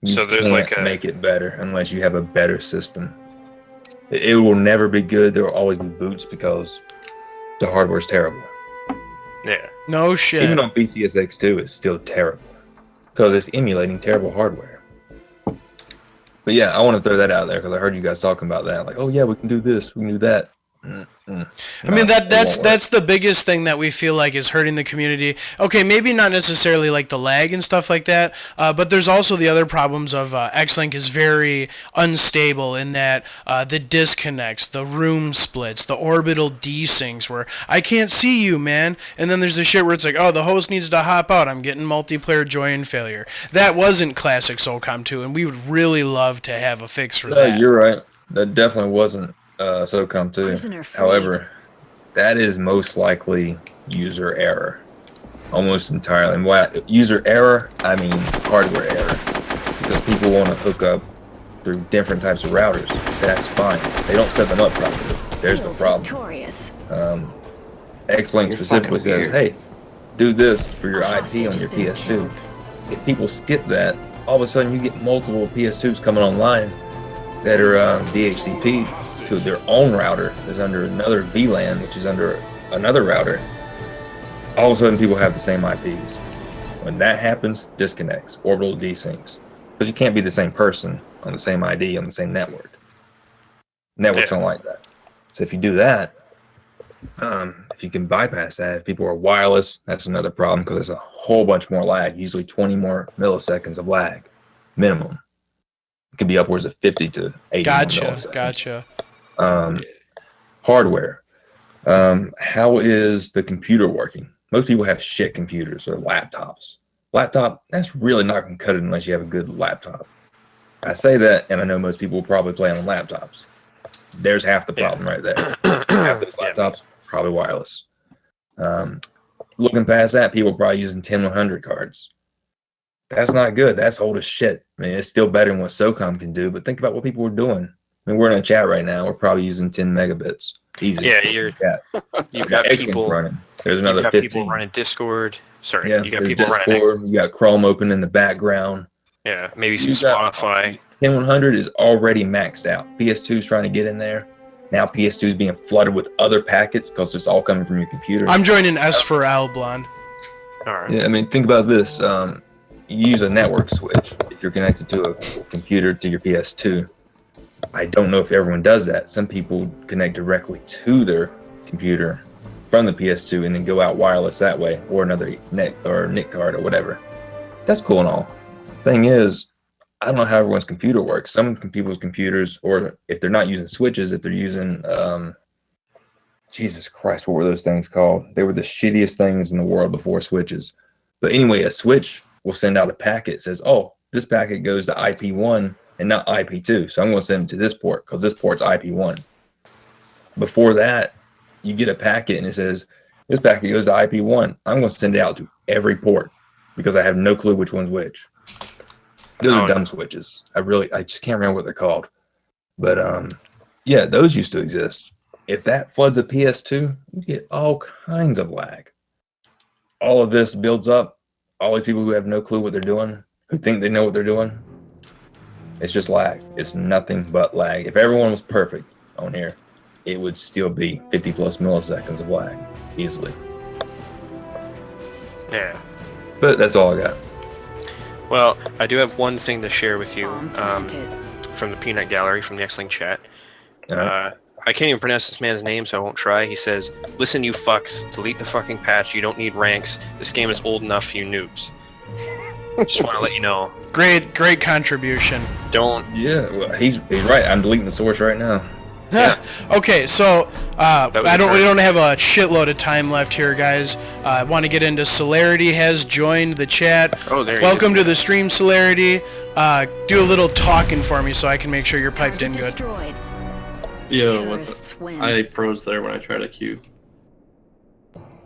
You So there's can't like a- make it better unless you have a better system. It will never be good. There will always be boots because the hardware's terrible. Yeah. No shit. Even on BCSX2, it's still terrible because it's emulating terrible hardware. But yeah, I want to throw that out there because I heard you guys talking about that. Like, oh yeah, we can do this, we can do that. I mean that's the biggest thing that we feel like is hurting the community. Okay, maybe not necessarily like the lag and stuff like that, but there's also the other problems of X-Link is very unstable in that the disconnects, the room splits, the orbital desyncs where I can't see you, man. And then there's the shit where it's like, oh, the host needs to hop out. I'm getting multiplayer join failure. That wasn't classic SOCOM 2, and we would really love to have a fix for that. You're right. That definitely wasn't SOCOM 2. Prisoner freed. However, that is most likely user error. Almost entirely. And by user error, I mean hardware error. Because people want to hook up through different types of routers. That's fine. They don't set them up properly. There's the Seals problem. victorious. X-Link specifically says, hey, do this for your A IP hostage on has your been PS2. killed. If people skip that, all of a sudden you get multiple PS2s coming online that are DHCP to their own router that's under another VLAN, which is under another router. All of a sudden, people have the same IPs. When that happens, disconnects, orbital desyncs, because you can't be the same person on the same ID on the same network. Networks don't like that. So if you do that, if you can bypass that, if people are wireless, that's another problem because there's a whole bunch more lag, usually 20 more milliseconds of lag minimum. It could be upwards of 50 to 80 milliseconds. Gotcha. Hardware. How is the computer working? Most people have shit computers or laptops. Laptop, that's really not going to cut it unless you have a good laptop. I say that, and I know most people will probably play on laptops. There's half the problem right there. Half those laptops, probably wireless. Looking past that, people are probably using 10100 cards. That's not good. That's old as shit. I mean, it's still better than what SOCOM can do, but think about what people are doing. I mean, we're in a chat right now. We're probably using 10 megabits. Easy. Yeah, you've got people running. There's another 15. People running Discord. Sorry, Yeah, you got there's people Discord, running. You got Chrome open in the background. Yeah, maybe some Spotify. 10100 is already maxed out. PS2 is trying to get in there. Now PS2 is being flooded with other packets because it's all coming from your computer. I'm joining S for L, Blonde. All right. Yeah, I mean, think about this. You use a network switch if you're connected to a computer to your PS2. I don't know if everyone does that. Some people connect directly to their computer from the PS2 and then go out wireless that way, or another net or NIC card or whatever. That's cool and all. Thing is, I don't know how everyone's computer works. Some people's computers, or if they're not using switches, if they're using, Jesus Christ, what were those things called? They were the shittiest things in the world before switches. But anyway, a switch will send out a packet that says, oh, this packet goes to IP1 and not IP2. So I'm going to send it to this port because this port's IP1. Before that, you get a packet and it says, this packet goes to IP1. I'm going to send it out to every port because I have no clue which one's which. Those are dumb switches. I just can't remember what they're called. But yeah, those used to exist. If that floods a PS2, you get all kinds of lag. All of this builds up. All these people who have no clue what they're doing, who think they know what they're doing, it's just lag. It's nothing but lag. If everyone was perfect on here, it would still be 50 plus milliseconds of lag, easily. Yeah. But that's all I got. Well, I do have one thing to share with you Bomb planted. from the Peanut Gallery, from the X-Link chat. Alright. I can't even pronounce this man's name, so I won't try. He says, listen, you fucks, delete the fucking patch. You don't need ranks. This game is old enough for you noobs. Just want to let you know. Great contribution. Don't. Yeah, well, he's right. I'm deleting the source right now. Okay, so was we don't have a shitload of time left here, guys. I want to get into Celerity has joined the chat. Oh, there you Welcome go. to the stream, Celerity. Do a little talking for me so I can make sure you're piped in good. Destroyed. Yo, what's Terrorists up? win. I froze there when I tried to queue.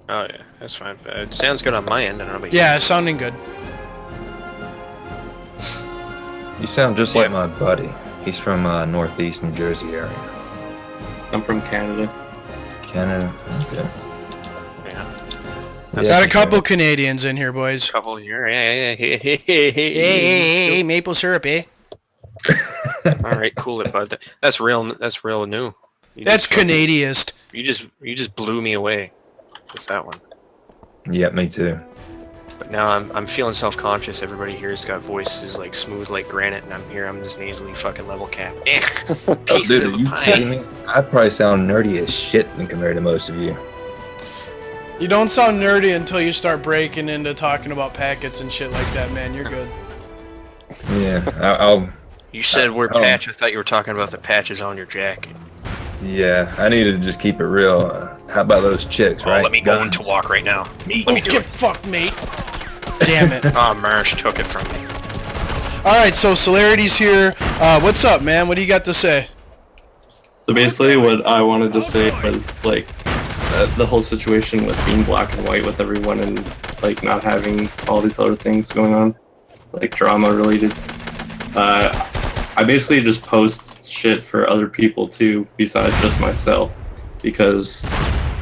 Oh, yeah, that's fine. It sounds good on my end. I don't know about Yeah, sounding good. You sound just like my buddy. He's from Northeast New Jersey area. I'm from Canada. Canada. Okay. you. Yeah. Got a couple Canadians in here, boys. Couple here. Yeah. Hey, maple syrup, eh? All right, cool it, bud. That's real new. That's Canadiest. You just blew me away with that one. Yeah, me too. But now I'm feeling self-conscious. Everybody here's got voices like smooth like granite, and I'm this nasally fucking level cap. Oh, Pieces dude, of are you pie. kidding me? I probably sound nerdy as shit when compared to most of you. You don't sound nerdy until you start breaking into talking about packets and shit like that, man. You're good. Yeah, I'll. You said we're patch. I thought you were talking about the patches on your jacket. Yeah, I needed to just keep it real. How about those chicks, Oh, right? let me go Guns. into walk right now. Let me do Get it. fucked, mate. Damn it. Oh, Marsh took it from me. Alright, so Celerity's here. What's up, man? What do you got to say? So basically, what I wanted to say was like the whole situation with being black and white with everyone and like not having all these other things going on, like drama related. I basically just post shit for other people too, besides just myself, because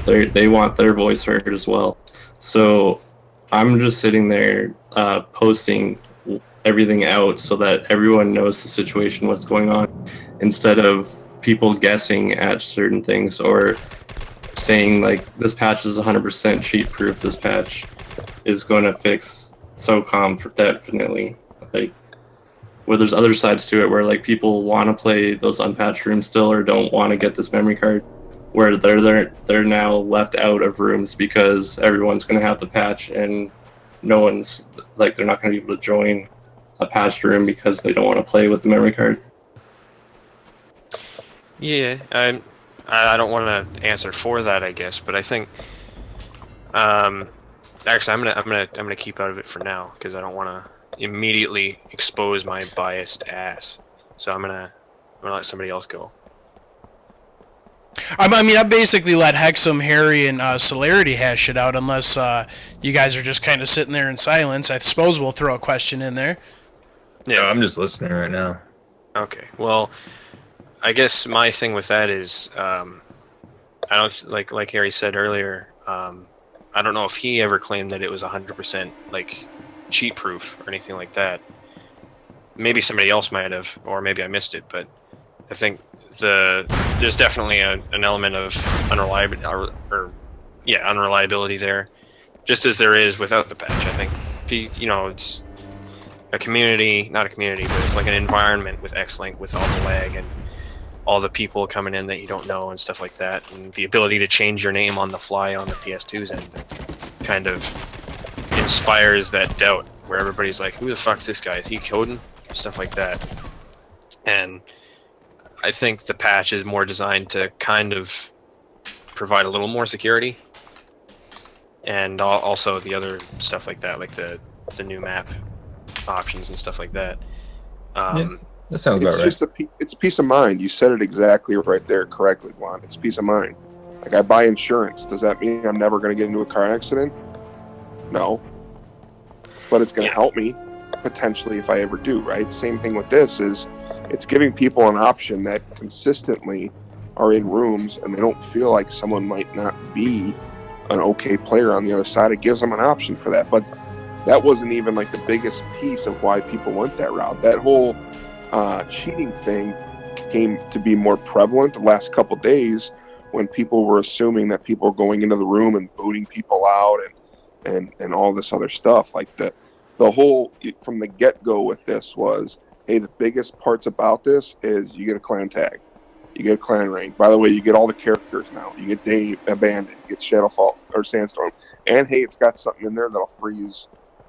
they want their voice heard as well. So I'm just sitting there posting everything out so that everyone knows the situation, what's going on, instead of people guessing at certain things or saying like this patch is 100% cheat proof, this patch is going to fix SOCOM for definitely. Like, where there's other sides to it where like people want to play those unpatched rooms still or don't want to get this memory card, where they're now left out of rooms because everyone's going to have the patch and no one's like, they're not going to be able to join a patched room because they don't want to play with the memory card. Yeah, I don't want to answer for that, I guess, but I think actually I'm gonna keep out of it for now because I don't want to immediately expose my biased ass. So I'm gonna let somebody else go. I mean, I basically let Hexum, Harry, and Celerity hash it out, unless you guys are just kind of sitting there in silence. I suppose we'll throw a question in there. Yeah, I'm just listening right now. Okay, well, I guess my thing with that is, I don't like Harry said earlier. I don't know if he ever claimed that it was 100% like cheat proof or anything like that. Maybe somebody else might have, or maybe I missed it. But I think there's definitely an element of unreliability there, just as there is without the patch. I think it's a community, not a community, but it's like an environment with X-Link, with all the lag and all the people coming in that you don't know and stuff like that, and the ability to change your name on the fly on the PS2's end kind of inspires that doubt where everybody's like, who the fuck's this guy? Is he coding? Stuff like that. And I think the patch is more designed to kind of provide a little more security, and also the other stuff like that, like the new map options and stuff like that. Yeah, that sounds about right. It's peace of mind. You said it exactly right there correctly, Juan. It's peace of mind. Like, I buy insurance. Does that mean I'm never going to get into a car accident? No. But it's going to help me potentially if I ever do, right? Same thing with this is it's giving people an option that consistently are in rooms and they don't feel like someone might not be an okay player on the other side. It gives them an option for that. But that wasn't even like the biggest piece of why people went that route. That whole cheating thing came to be more prevalent the last couple days when people were assuming that people were going into the room and booting people out and all this other stuff. Like the whole from the get-go with this was, hey, the biggest parts about this is you get a clan tag, you get a clan rank. By the way, you get all the characters now. You get Day Abandoned, you get Shadowfall or Sandstorm, and hey, it's got something in there that'll freeze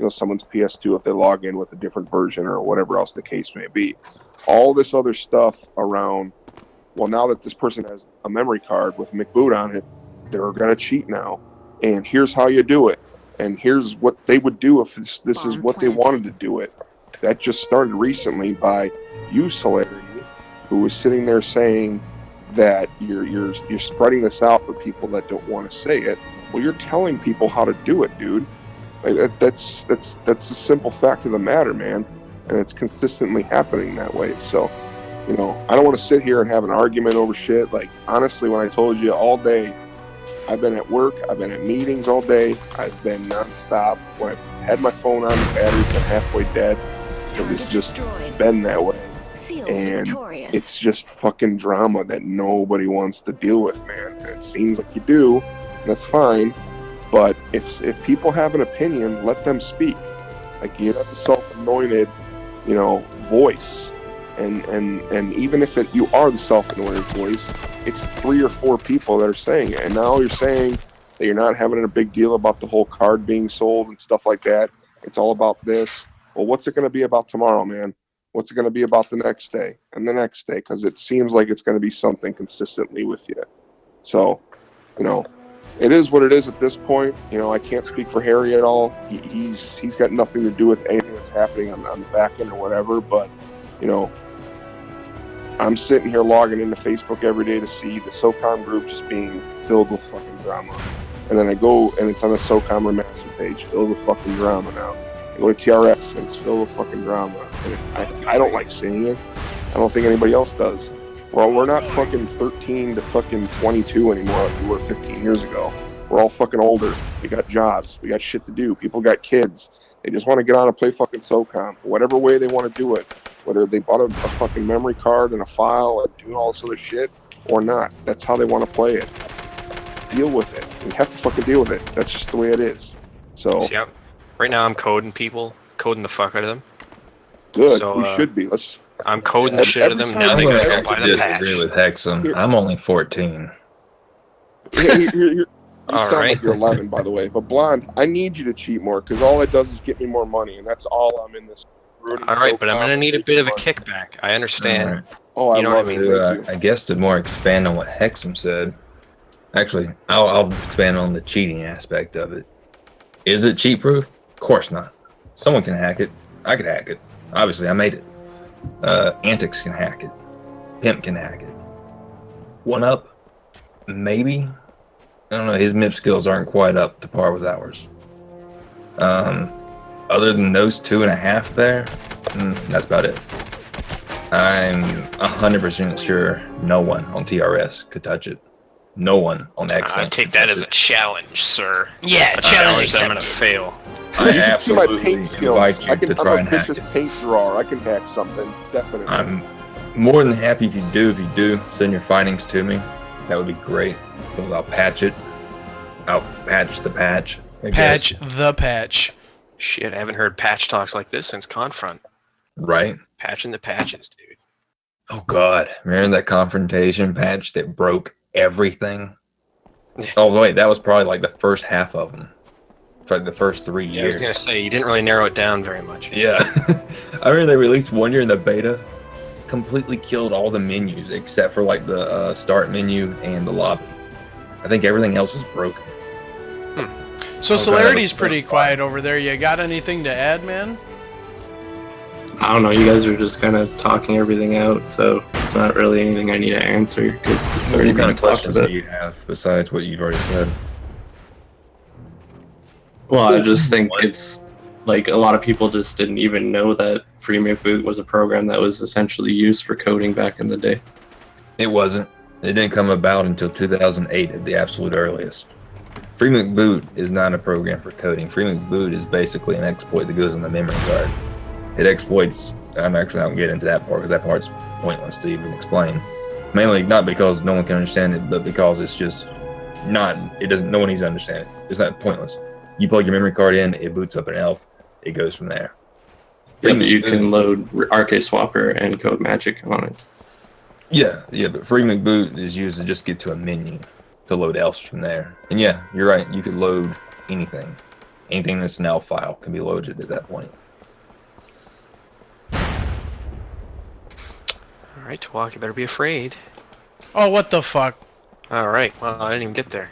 someone's PS2 if they log in with a different version or whatever else the case may be. All this other stuff around, well, now that this person has a memory card with McBoot on it, they're going to cheat now. And here's how you do it. And here's what they would do if this is what they wanted to do it. That just started recently by you, Celerity, who was sitting there saying that you're spreading this out for people that don't want to say it. Well, you're telling people how to do it, dude. Like, that's a simple fact of the matter, man, and it's consistently happening that way. So, I don't want to sit here and have an argument over shit. Like, honestly, when I told you all day, I've been at work, I've been at meetings all day, I've been nonstop. When I've had my phone on, the battery's been halfway dead. It's just been that way, and it's just fucking drama that nobody wants to deal with, man. And it seems like you do, and that's fine. But if people have an opinion, let them speak. Like, you have the self-anointed, voice, and even if you are the self-anointed voice, it's 3 or 4 people that are saying it. And now you're saying that you're not having a big deal about the whole card being sold and stuff like that. It's all about this. Well, what's it going to be about tomorrow, man? What's it going to be about the next day and the next day? Because it seems like it's going to be something consistently with you. So, it is what it is at this point. I can't speak for Harry at all. He's got nothing to do with anything that's happening on the back end or whatever. But, I'm sitting here logging into Facebook every day to see the SOCOM group just being filled with fucking drama. And then I go and it's on the SOCOM Remaster page, filled with fucking drama now. I go to TRS and it's filled with fucking drama. And I don't like seeing it. I don't think anybody else does. Well, we're not fucking 13 to fucking 22 anymore like we were 15 years ago. We're all fucking older. We got jobs. We got shit to do. People got kids. They just want to get on and play fucking SOCOM. Whatever way they want to do it. whether they bought a fucking memory card and a file and doing all this other shit or not. That's how they want to play it. Deal with it. You have to fucking deal with it. That's just the way it is. So Yep. Right now I'm coding people, coding the fuck out of them. good. So, We should be. Let's. I'm coding the shit out of them. Every Now time they we- gotta every- go buy the patch. Disagree with Hexum. Here. I'm only 14. You All sound right. like you're 11, by the way. But Blonde, I need you to cheat more because all it does is get me more money, and that's all I'm in this. Rooting All right, but I'm SOCOM gonna need a and bit of a making money. kickback. I understand. Alright. Oh, I You know love what I it. mean? Thank you. I guess to more expand on what Hexum said, actually, I'll expand on the cheating aspect of it. Is it cheat proof? Of course not. Someone can hack it. I could hack it. Obviously, I made it. Antics can hack it. Pimp can hack it. One Up, maybe. I don't know. His MIP skills aren't quite up to par with ours. Other than those 2.5 there, that's about it. I'm 100% sure no one on TRS could touch it. No one on X. I take that as a challenge, sir. Yeah, A challenge that I'm gonna accepted. fail. You should see my absolutely paint skills. invite you to I'm try a and hack vicious it. paint drawer. I can hack something, definitely. I'm more than happy if you do. If you do, send your findings to me. That would be great. Because I'll patch it. I'll patch the patch. I Patch guess. the patch. Shit, I haven't heard patch talks like this since Confront. Right? Patching the patches, dude. Oh God! Remember that confrontation patch that broke everything? Oh wait, that was probably like the first half of them. For like the first 3 Yeah, I was years. gonna say you didn't really narrow it down very much. Yeah. I remember they released one year in the beta, completely killed all the menus except for like the start menu and the lobby. I think everything else was broken. So Oh, God, Celerity's that was pretty so quiet over there. You got anything to add, man? I don't know. You guys are just kind of talking everything out, so it's not really anything I need to answer because it's already What kind been of talked questions do about. you have besides what you've already said? Well, I just think it's like a lot of people just didn't even know that Free McBoot was a program that was essentially used for coding back in the day. It wasn't. It didn't come about until 2008 at the absolute earliest. Free McBoot is not a program for coding. Free McBoot is basically an exploit that goes on the memory card. It exploits. I'm actually not going to get into that part because that part's pointless to even explain. Mainly not because no one can understand it, but because it's just not. It doesn't. No one needs to understand it. It's not pointless. You plug your memory card in, it boots up an elf. It goes from there. Yeah, but you can load Arcade Swapper and Code Magic on it. Yeah, but Free McBoot is used to just get to a menu to load elves from there. And yeah, you're right. You could load anything. Anything that's an elf file can be loaded at that point. Alright, Tawok, you better be afraid. Oh, what the fuck? Alright, well, I didn't even get there.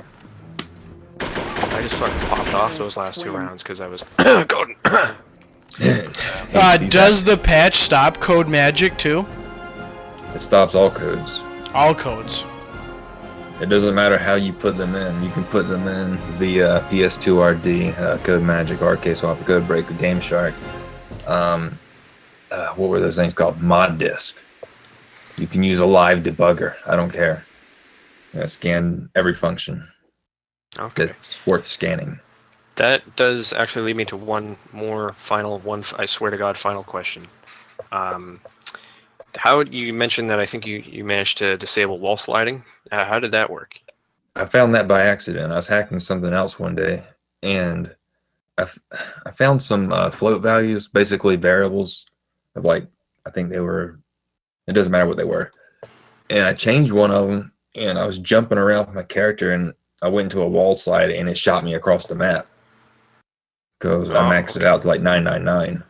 I just fucking popped off those last 2 rounds because I was coding. Does the patch stop code magic too? It stops all codes. All codes. It doesn't matter how you put them in. You can put them in via PS2RD, Code Magic, Arcade Swap, Code Breaker, Game Shark. What were those things called? Mod Disk. You can use a live debugger. I don't care. Scan every function Okay. that's worth scanning. That does actually lead me to one more I swear to God, final question. How you mentioned that I think you managed to disable wall sliding. How did that work? I found that by accident. I was hacking something else one day, and I found some float values, basically variables of like, I think they were, it doesn't matter what they were. And I changed one of them, and I was jumping around with my character, and I went into a wall slide, and it shot me across the map. Because I maxed it out to like 999.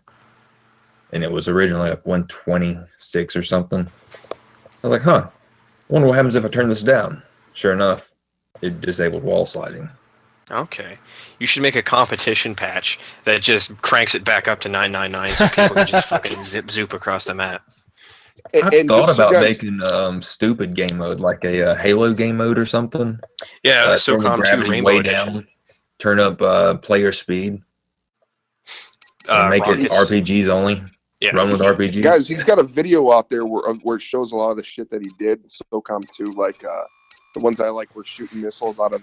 And it was originally like 126 or something. I was like, huh, I wonder what happens if I turn this down. Sure enough, it disabled wall sliding. Okay. You should make a competition patch that just cranks it back up to 999 so people can just fucking zoop across the map. I And thought just so about you guys- making stupid game mode, like a Halo game mode or something. Yeah, the Turn the SOCOM 2 gravity Rainbow way Edition. down, turn up player speed, and make it Rockets. RPGs only. Yeah. Run with RPGs. Guys, he's got a video out there where it shows a lot of the shit that he did. SOCOM 2, like the ones I like were shooting missiles out of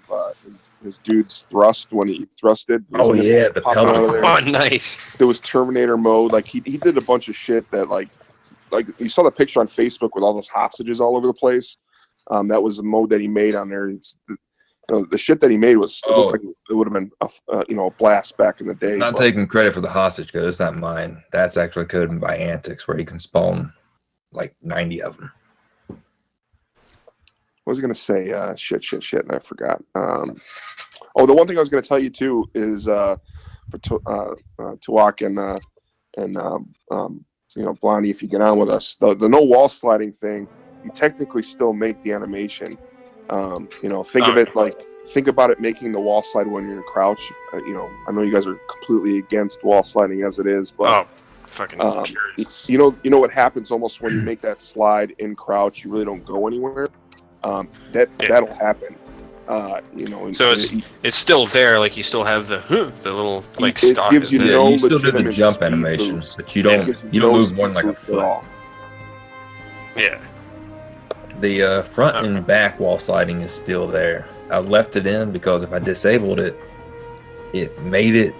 his dude's thrust when he thrusted. There's Oh, missiles yeah, the popping out of pellet. there. Oh, nice. There was Terminator mode. Like he did a bunch of shit that like like you saw the picture on Facebook with all those hostages all over the place. That was the mode that he made on there. It's the shit that he made was it looked like it would have been a blast back in the day. Not taking credit for the hostage code. It's not mine. That's actually coded by Antics, where you can spawn like 90 of them. What was I going to say? Shit, and I forgot. The one thing I was going to tell you too is for Tawok and Blondie, if you get on with us, the no wall sliding thing, you technically still make the animation. Think about it making the wall slide when you're in crouch. I know you guys are completely against wall sliding as it is, but fucking you know what happens almost when you make that slide in crouch, you really don't go anywhere. That'll happen. So it's still there, like you still have the little like it stock. gives you you still do the legitimate jump speed animation, boost. but you don't move more than like a Boost at all. foot. Yeah. The front and back wall sliding is still there. I left it in because if I disabled it, it made it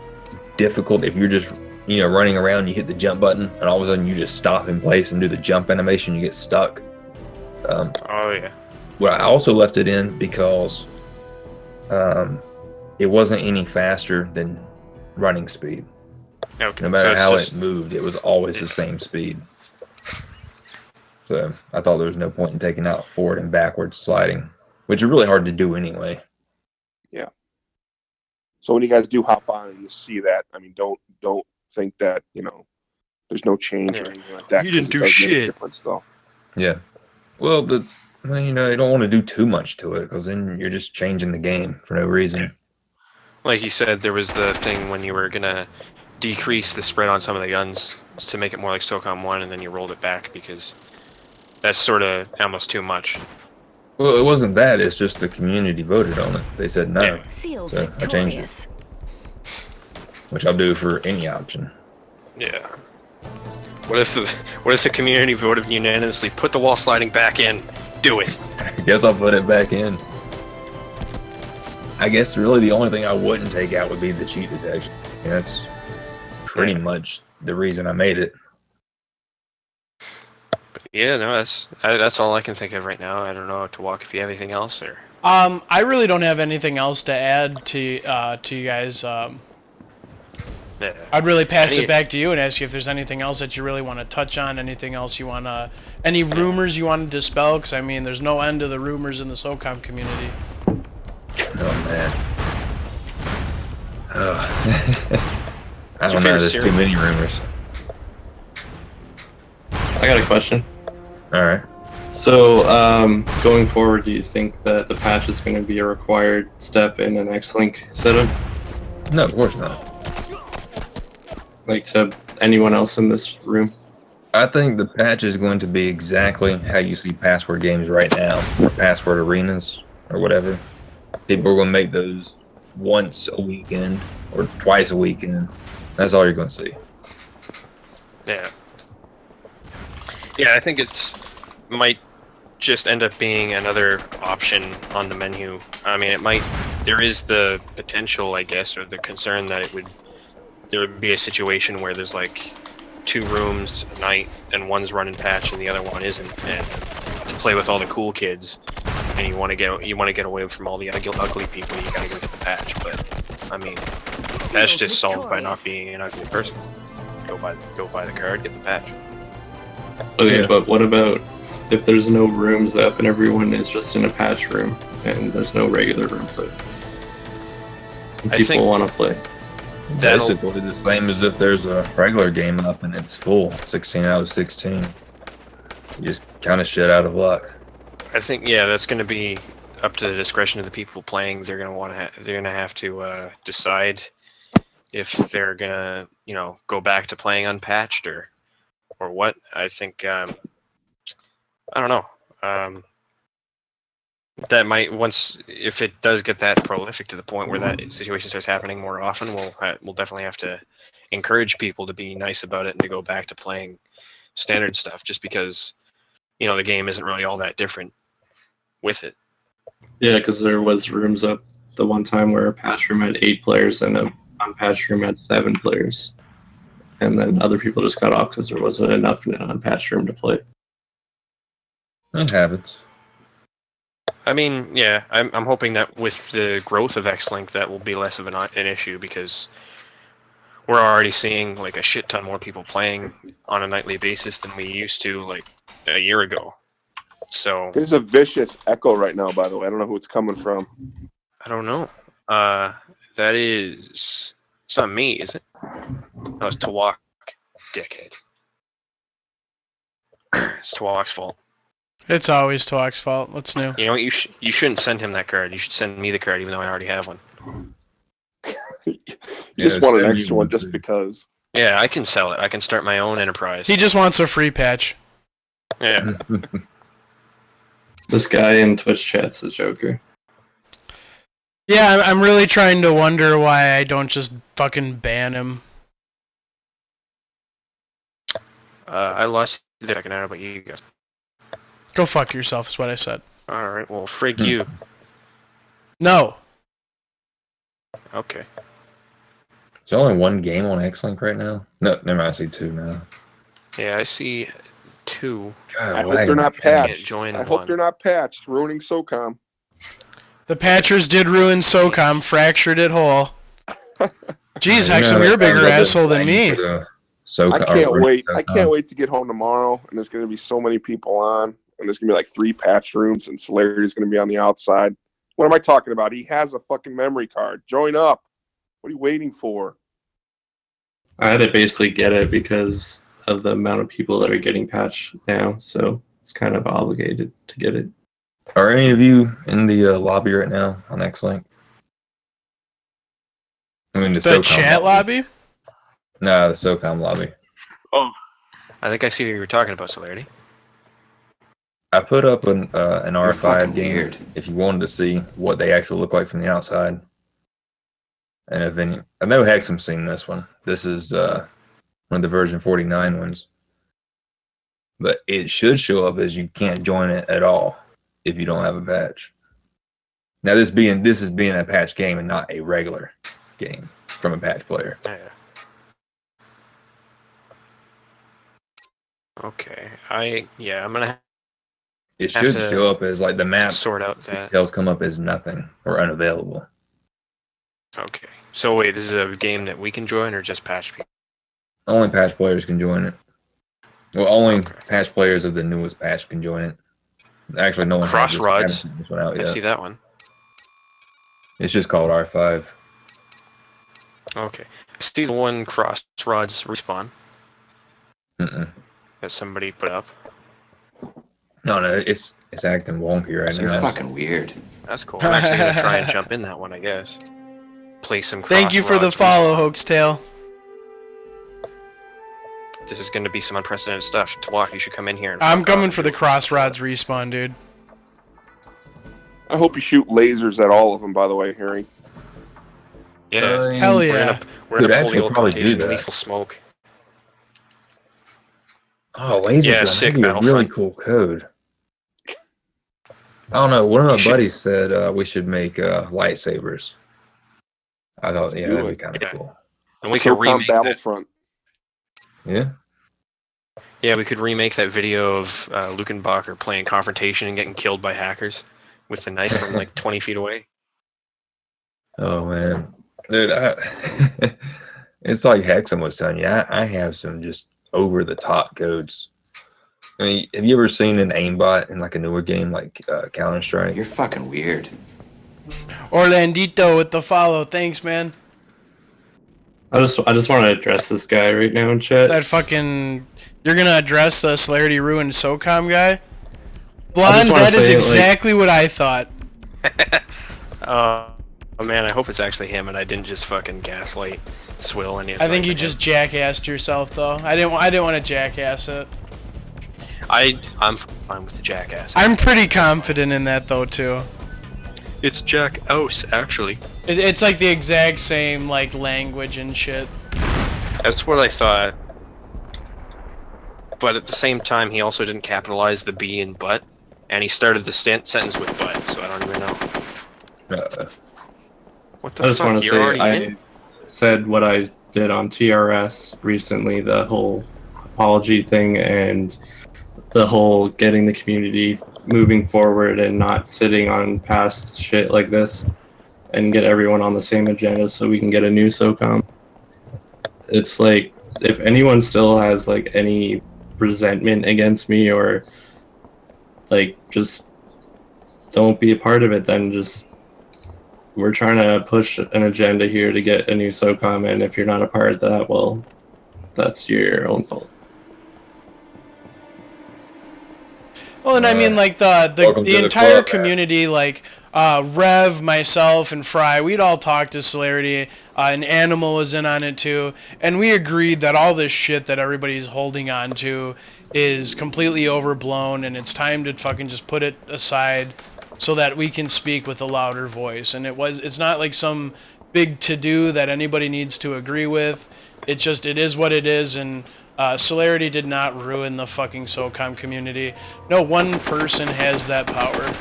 difficult if you're just running around, you hit the jump button, and all of a sudden you just stop in place and do the jump animation, you get stuck. Well, I also left it in because it wasn't any faster than running speed. Okay. No matter how it moved, it was always the same speed. So I thought there was no point in taking out forward and backward sliding, which is really hard to do anyway. Yeah. So when you guys do hop on and you see that, I mean, don't think that there's no change or anything like that. You didn't do make shit. a difference, though. Yeah. Well, you don't want to do too much to it because then you're just changing the game for no reason. Yeah. Like you said, there was the thing when you were gonna decrease the spread on some of the guns to make it more like SOCOM 1, and then you rolled it back because that's sort of almost too much. Well, it wasn't that. It's just the community voted on it. They said no. Yeah. Seals So I changed it. victorious. Which I'll do for any option. Yeah. What if the community voted unanimously? Put the wall sliding back in. Do it. I guess I'll put it back in. I guess really the only thing I wouldn't take out would be the cheat detection. That's pretty much the reason I made it. Yeah, no, that's all I can think of right now. I don't know, Tawok, if you have anything else or. I really don't have anything else to add to you guys. Yeah. I'd really pass it back to you and ask you if there's anything else that you really want to touch on, anything else you want to, any rumors you want to dispel, because I mean, there's no end to the rumors in the SOCOM community. Oh man. I don't know, there's too many rumors. I got a question. Alright. So, going forward, do you think that the patch is going to be a required step in an X-Link setup? No, of course not. Like to anyone else in this room? I think the patch is going to be exactly how you see password games right now, or password arenas, or whatever. People are going to make those once a weekend, or twice a weekend. That's all you're going to see. Yeah. Yeah, I think might just end up being another option on the menu. I mean, there is the potential, I guess, or the concern that there would be a situation where there's like 2 rooms a night and one's running patch and the other one isn't, and to play with all the cool kids and you want to get away from all the ugly people, you gotta go get the patch. But I mean, that's just solved by not being an ugly person. Go buy the card, get the patch. Okay, Yeah. but what about if there's no rooms up and everyone is just in a patch room and there's no regular rooms up? People want to play. Basically the same as if there's a regular game up and it's full, 16 out of 16. You just kind of shit out of luck. I think that's going to be up to the discretion of the people playing. They're going to have to decide if they're going to go back to playing unpatched or what. I think I don't know. That might if it does get that prolific to the point where that situation starts happening more often, we'll definitely have to encourage people to be nice about it and to go back to playing standard stuff, just because the game isn't really all that different with it. Yeah, because there was rooms up the one time where a patch room had 8 players and a unpatched room had 7 players. and then other people just got off because there wasn't enough patch room to play. That happens. I mean, yeah, I'm hoping that with the growth of X-Link, that will be less of an issue, because we're already seeing like a shit ton more people playing on a nightly basis than we used to like a year ago. So There's a vicious echo right now, by the way. I don't know who it's coming from. I don't know. That is, it's not me, is it? No, it's Tawok, dickhead. It's Tawok's fault. It's always Tawak's fault. What's new? You know what? You shouldn't send him that card. You should send me the card, even though I already have one. You just want an send extra you one one, just too. because. Yeah, I can sell it. I can start my own enterprise. He just wants a free patch. Yeah. This guy in Twitch chat's the Joker. Yeah, I'm really trying to wonder why I don't just fucking ban him. I lost you there. I don't know about you guys. Go fuck yourself is what I said. Alright, well, frig you. No. Okay. Is there only one game on X-Link right now? No, never mind. I see two now. Yeah, I see 2. God, I hope lagging they're not like Can't patched. join I one. hope they're not patched, ruining SOCOM. The patchers did ruin SOCOM, fractured it whole. Jeez, Yeah, Hexum, you're a bigger I love asshole than lagging me. for the SOCOM, I can't or wait. SOCOM. I can't wait to get home tomorrow, and there's going to be so many people on, and there's going to be like 3 patch rooms, and Celerity is going to be on the outside. What am I talking about? He has a fucking memory card. Join up. What are you waiting for? I had to basically get it because of the amount of people that are getting patched now, so it's kind of obligated to get it. Are any of you in the lobby right now on X-Link? I mean, the The SOCOM chat lobby? No, the SOCOM lobby. Oh. I think I see what you were talking about, Celerity. I put up an R5 fucking game weird. if you wanted to see what they actually look like from the outside. And if any, I know Hexum's seen this one. This is one of the version 49 ones. But it should show up as you can't join it at all if you don't have a patch. Now this is being a patch game and not a regular game from a patch player. Yeah. Okay. I'm gonna It Have should to show up as like the map sort out that. details come up as nothing or unavailable. Okay. So wait, this is a game that we can join or just patch people? Only patch players can join it. Well, only Okay. patch players of the newest patch can join it. Actually, no one has this. Crossroads. Haven't seen this one out I yet. see that one. It's just called R5. Okay. I see the one Crossroads respawn Mm-mm. that somebody put up. No, it's acting wonky right You're now. fucking weird. That's cool. I'm actually gonna try and jump in that one, I guess. Play some Thank you for the Crossroads follow, Respawn. Hoaxtail. This is gonna be some unprecedented stuff. Tawok, you should come in here. And I'm fuck coming off. for the Crossroads respawn, dude. I hope you shoot lasers at all of them, by the way, Harry. Yeah. Hell We're yeah. We're Could gonna pull actually the old probably do quotation, that. lethal smoke. Oh, laser Yeah, gun. sick That'd be a really Battlefront. cool code. I don't know. One of my You should- buddies said we should make lightsabers. I thought, Let's yeah, do that'd be it. kind of Yeah. cool. And we could SOCOM remake that. Battlefront. Yeah. Yeah, we could remake that video of Lukenbacher playing Confrontation and getting killed by hackers with the knife from like 20 feet away. Oh man, dude, it's like Hexum was telling you. I have some just over the top codes. I mean, have you ever seen an aimbot in like a newer game like Counter Strike? You're fucking weird. Orlandito with the follow. Thanks, man. I just want to address this guy right now in chat. That fucking... You're gonna address the Celerity ruined SOCOM guy? Blonde, wanna that is say, like- exactly what I thought. Oh man, I hope it's actually him and I didn't just fucking gaslight Swill and I think you just jackassed yourself, though. I didn't want to jackass it. I'm fine with the jackass. I'm pretty confident in that, though, too. It's Jack Ouse, actually. It's like the exact same, like, language and shit. That's what I thought. But at the same time, he also didn't capitalize the B in butt, and he started the sentence with butt, so I don't even know. What the I just fuck? want to You're say already I in? said what I did on TRS recently, the whole apology thing and the whole getting the community moving forward and not sitting on past shit like this and get everyone on the same agenda so we can get a new SOCOM. It's like, if anyone still has like any resentment against me or like just don't be a part of it, then just we're trying to push an agenda here to get a new SOCOM, and if you're not a part of that, well, that's your own fault. Well, and I mean, like, Welcome to the the entire club, man. community, like, Rev, myself, and Fry, we'd all talked to Celerity, and Animal was in on it too, and we agreed that all this shit that everybody's holding on to is completely overblown, and it's time to fucking just put it aside so that we can speak with a louder voice. And it's not like some big to-do that anybody needs to agree with. It is what it is, and Celerity did not ruin the fucking SOCOM community. No one person has that power.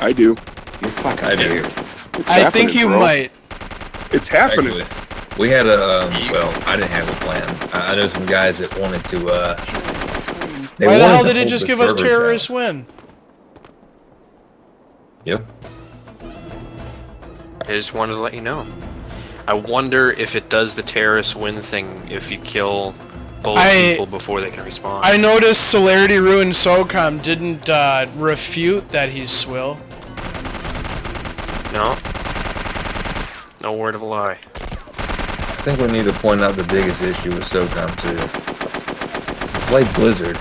I do. You're fucking weird. It's I think happening, you bro. might. It's happening. Actually, we had well, I didn't have a plan. I know some guys that wanted to, Terrorists win. they Why the wanted hell to did it hold just the give us servers terrorist down. win? Yep. I just wanted to let you know. I wonder if it does the terrorist win thing if you kill both people before they can respawn. I noticed Celerity ruined SOCOM didn't refute that he's swill. No. No word of a lie. I think we need to point out the biggest issue with SOCOM too. If you play Blizzard,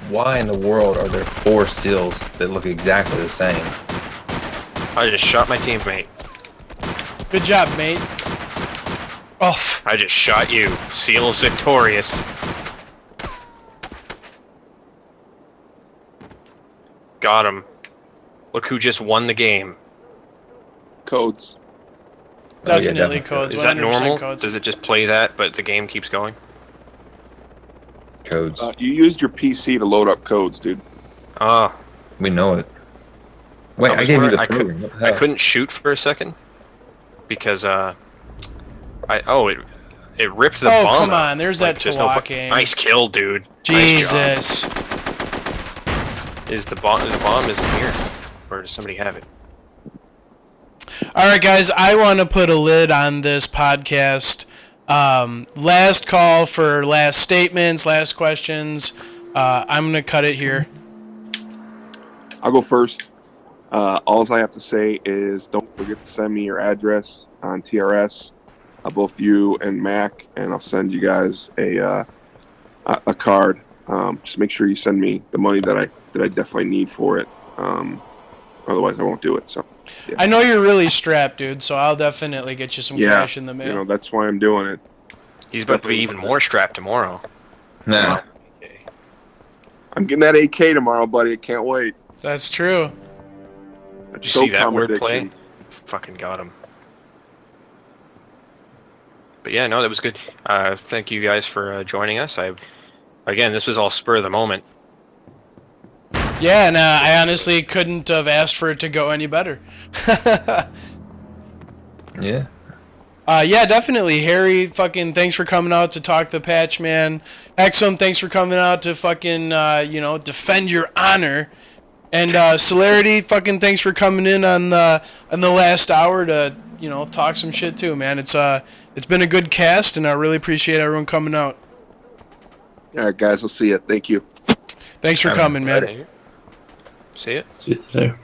why in the world are there 4 seals that look exactly the same? I just shot my teammate. Good job, mate. Oh, I just shot you. Seal's victorious. Got him. Look who just won the game. Codes. definitely definitely. codes. Is that 100% normal? codes. Does it just play that, but the game keeps going? Codes. You used your PC to load up codes, dude. Ah, We know it. Wait, I was gave you the wondering- program. What the I hell? couldn't shoot for a second because it ripped the Oh, bomb. come out. on, there's Like, that there's no Tawok bu- aim. Nice kill, dude. Nice job. Jesus. Is the bomb? The bomb isn't here, or does somebody have it? All right, guys, I want to put a lid on this podcast. Last call for last statements, last questions. I'm going to cut it here. I'll go first. All I have to say is don't forget to send me your address on TRS, both you and Mac, and I'll send you guys a card. Just make sure you send me the money that I definitely need for it. Otherwise, I won't do it. So. Yeah. I know you're really strapped, dude, so I'll definitely get you some cash in the mail. You know, that's why I'm doing it. He's about to be even more strapped tomorrow. Nah. Okay. I'm getting that AK tomorrow, buddy. I can't wait. That's true. Did you see that SOCOM wordplay? addiction. Fucking got him. But yeah, no, that was good. Thank you guys for joining us. Again, this was all spur of the moment. Yeah, and I honestly couldn't have asked for it to go any better. Yeah. Yeah, definitely. Harry, fucking thanks for coming out to talk the patch, man. Hexum, thanks for coming out to fucking, defend your honor. And Celerity, fucking thanks for coming in on the last hour to, talk some shit too, man. It's been a good cast, and I really appreciate everyone coming out. All right, guys. I'll see you. Thank you. Thanks for coming, man. See it? See you there.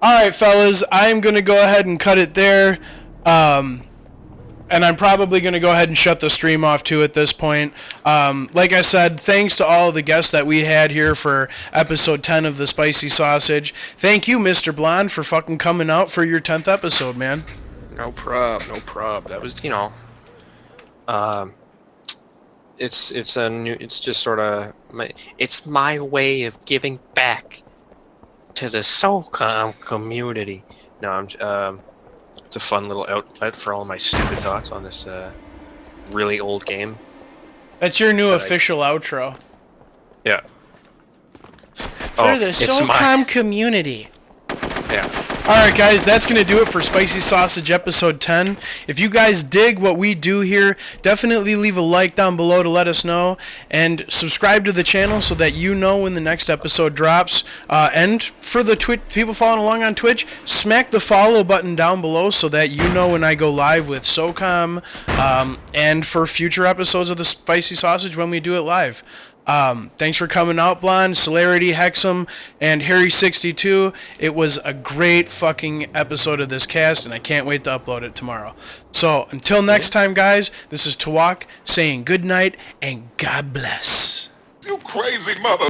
All right, fellas, I'm going to go ahead and cut it there. And I'm probably going to go ahead and shut the stream off, too, at this point. Like I said, thanks to all the guests that we had here for episode 10 of the Spicy Sausage. Thank you, Mr. Blonde, for fucking coming out for your 10th episode, man. No prob. That was, it's just sort of it's my way of giving back to the SOCOM community. No, it's a fun little outlet for all my stupid thoughts on this really old game. That's your new official outro. Yeah. For the SOCOM community. Yeah. Alright guys, that's going to do it for Spicy Sausage episode 10. If you guys dig what we do here, definitely leave a like down below to let us know, and subscribe to the channel so that you know when the next episode drops. And for the people following along on Twitch, smack the follow button down below so that you know when I go live with SOCOM, and for future episodes of the Spicy Sausage when we do it live. Thanks for coming out, Blonde, Celerity, Hexum, and Harry62. It was a great fucking episode of this cast, and I can't wait to upload it tomorrow. So, until next time, guys, this is Tawok saying good night and God bless. You crazy mother.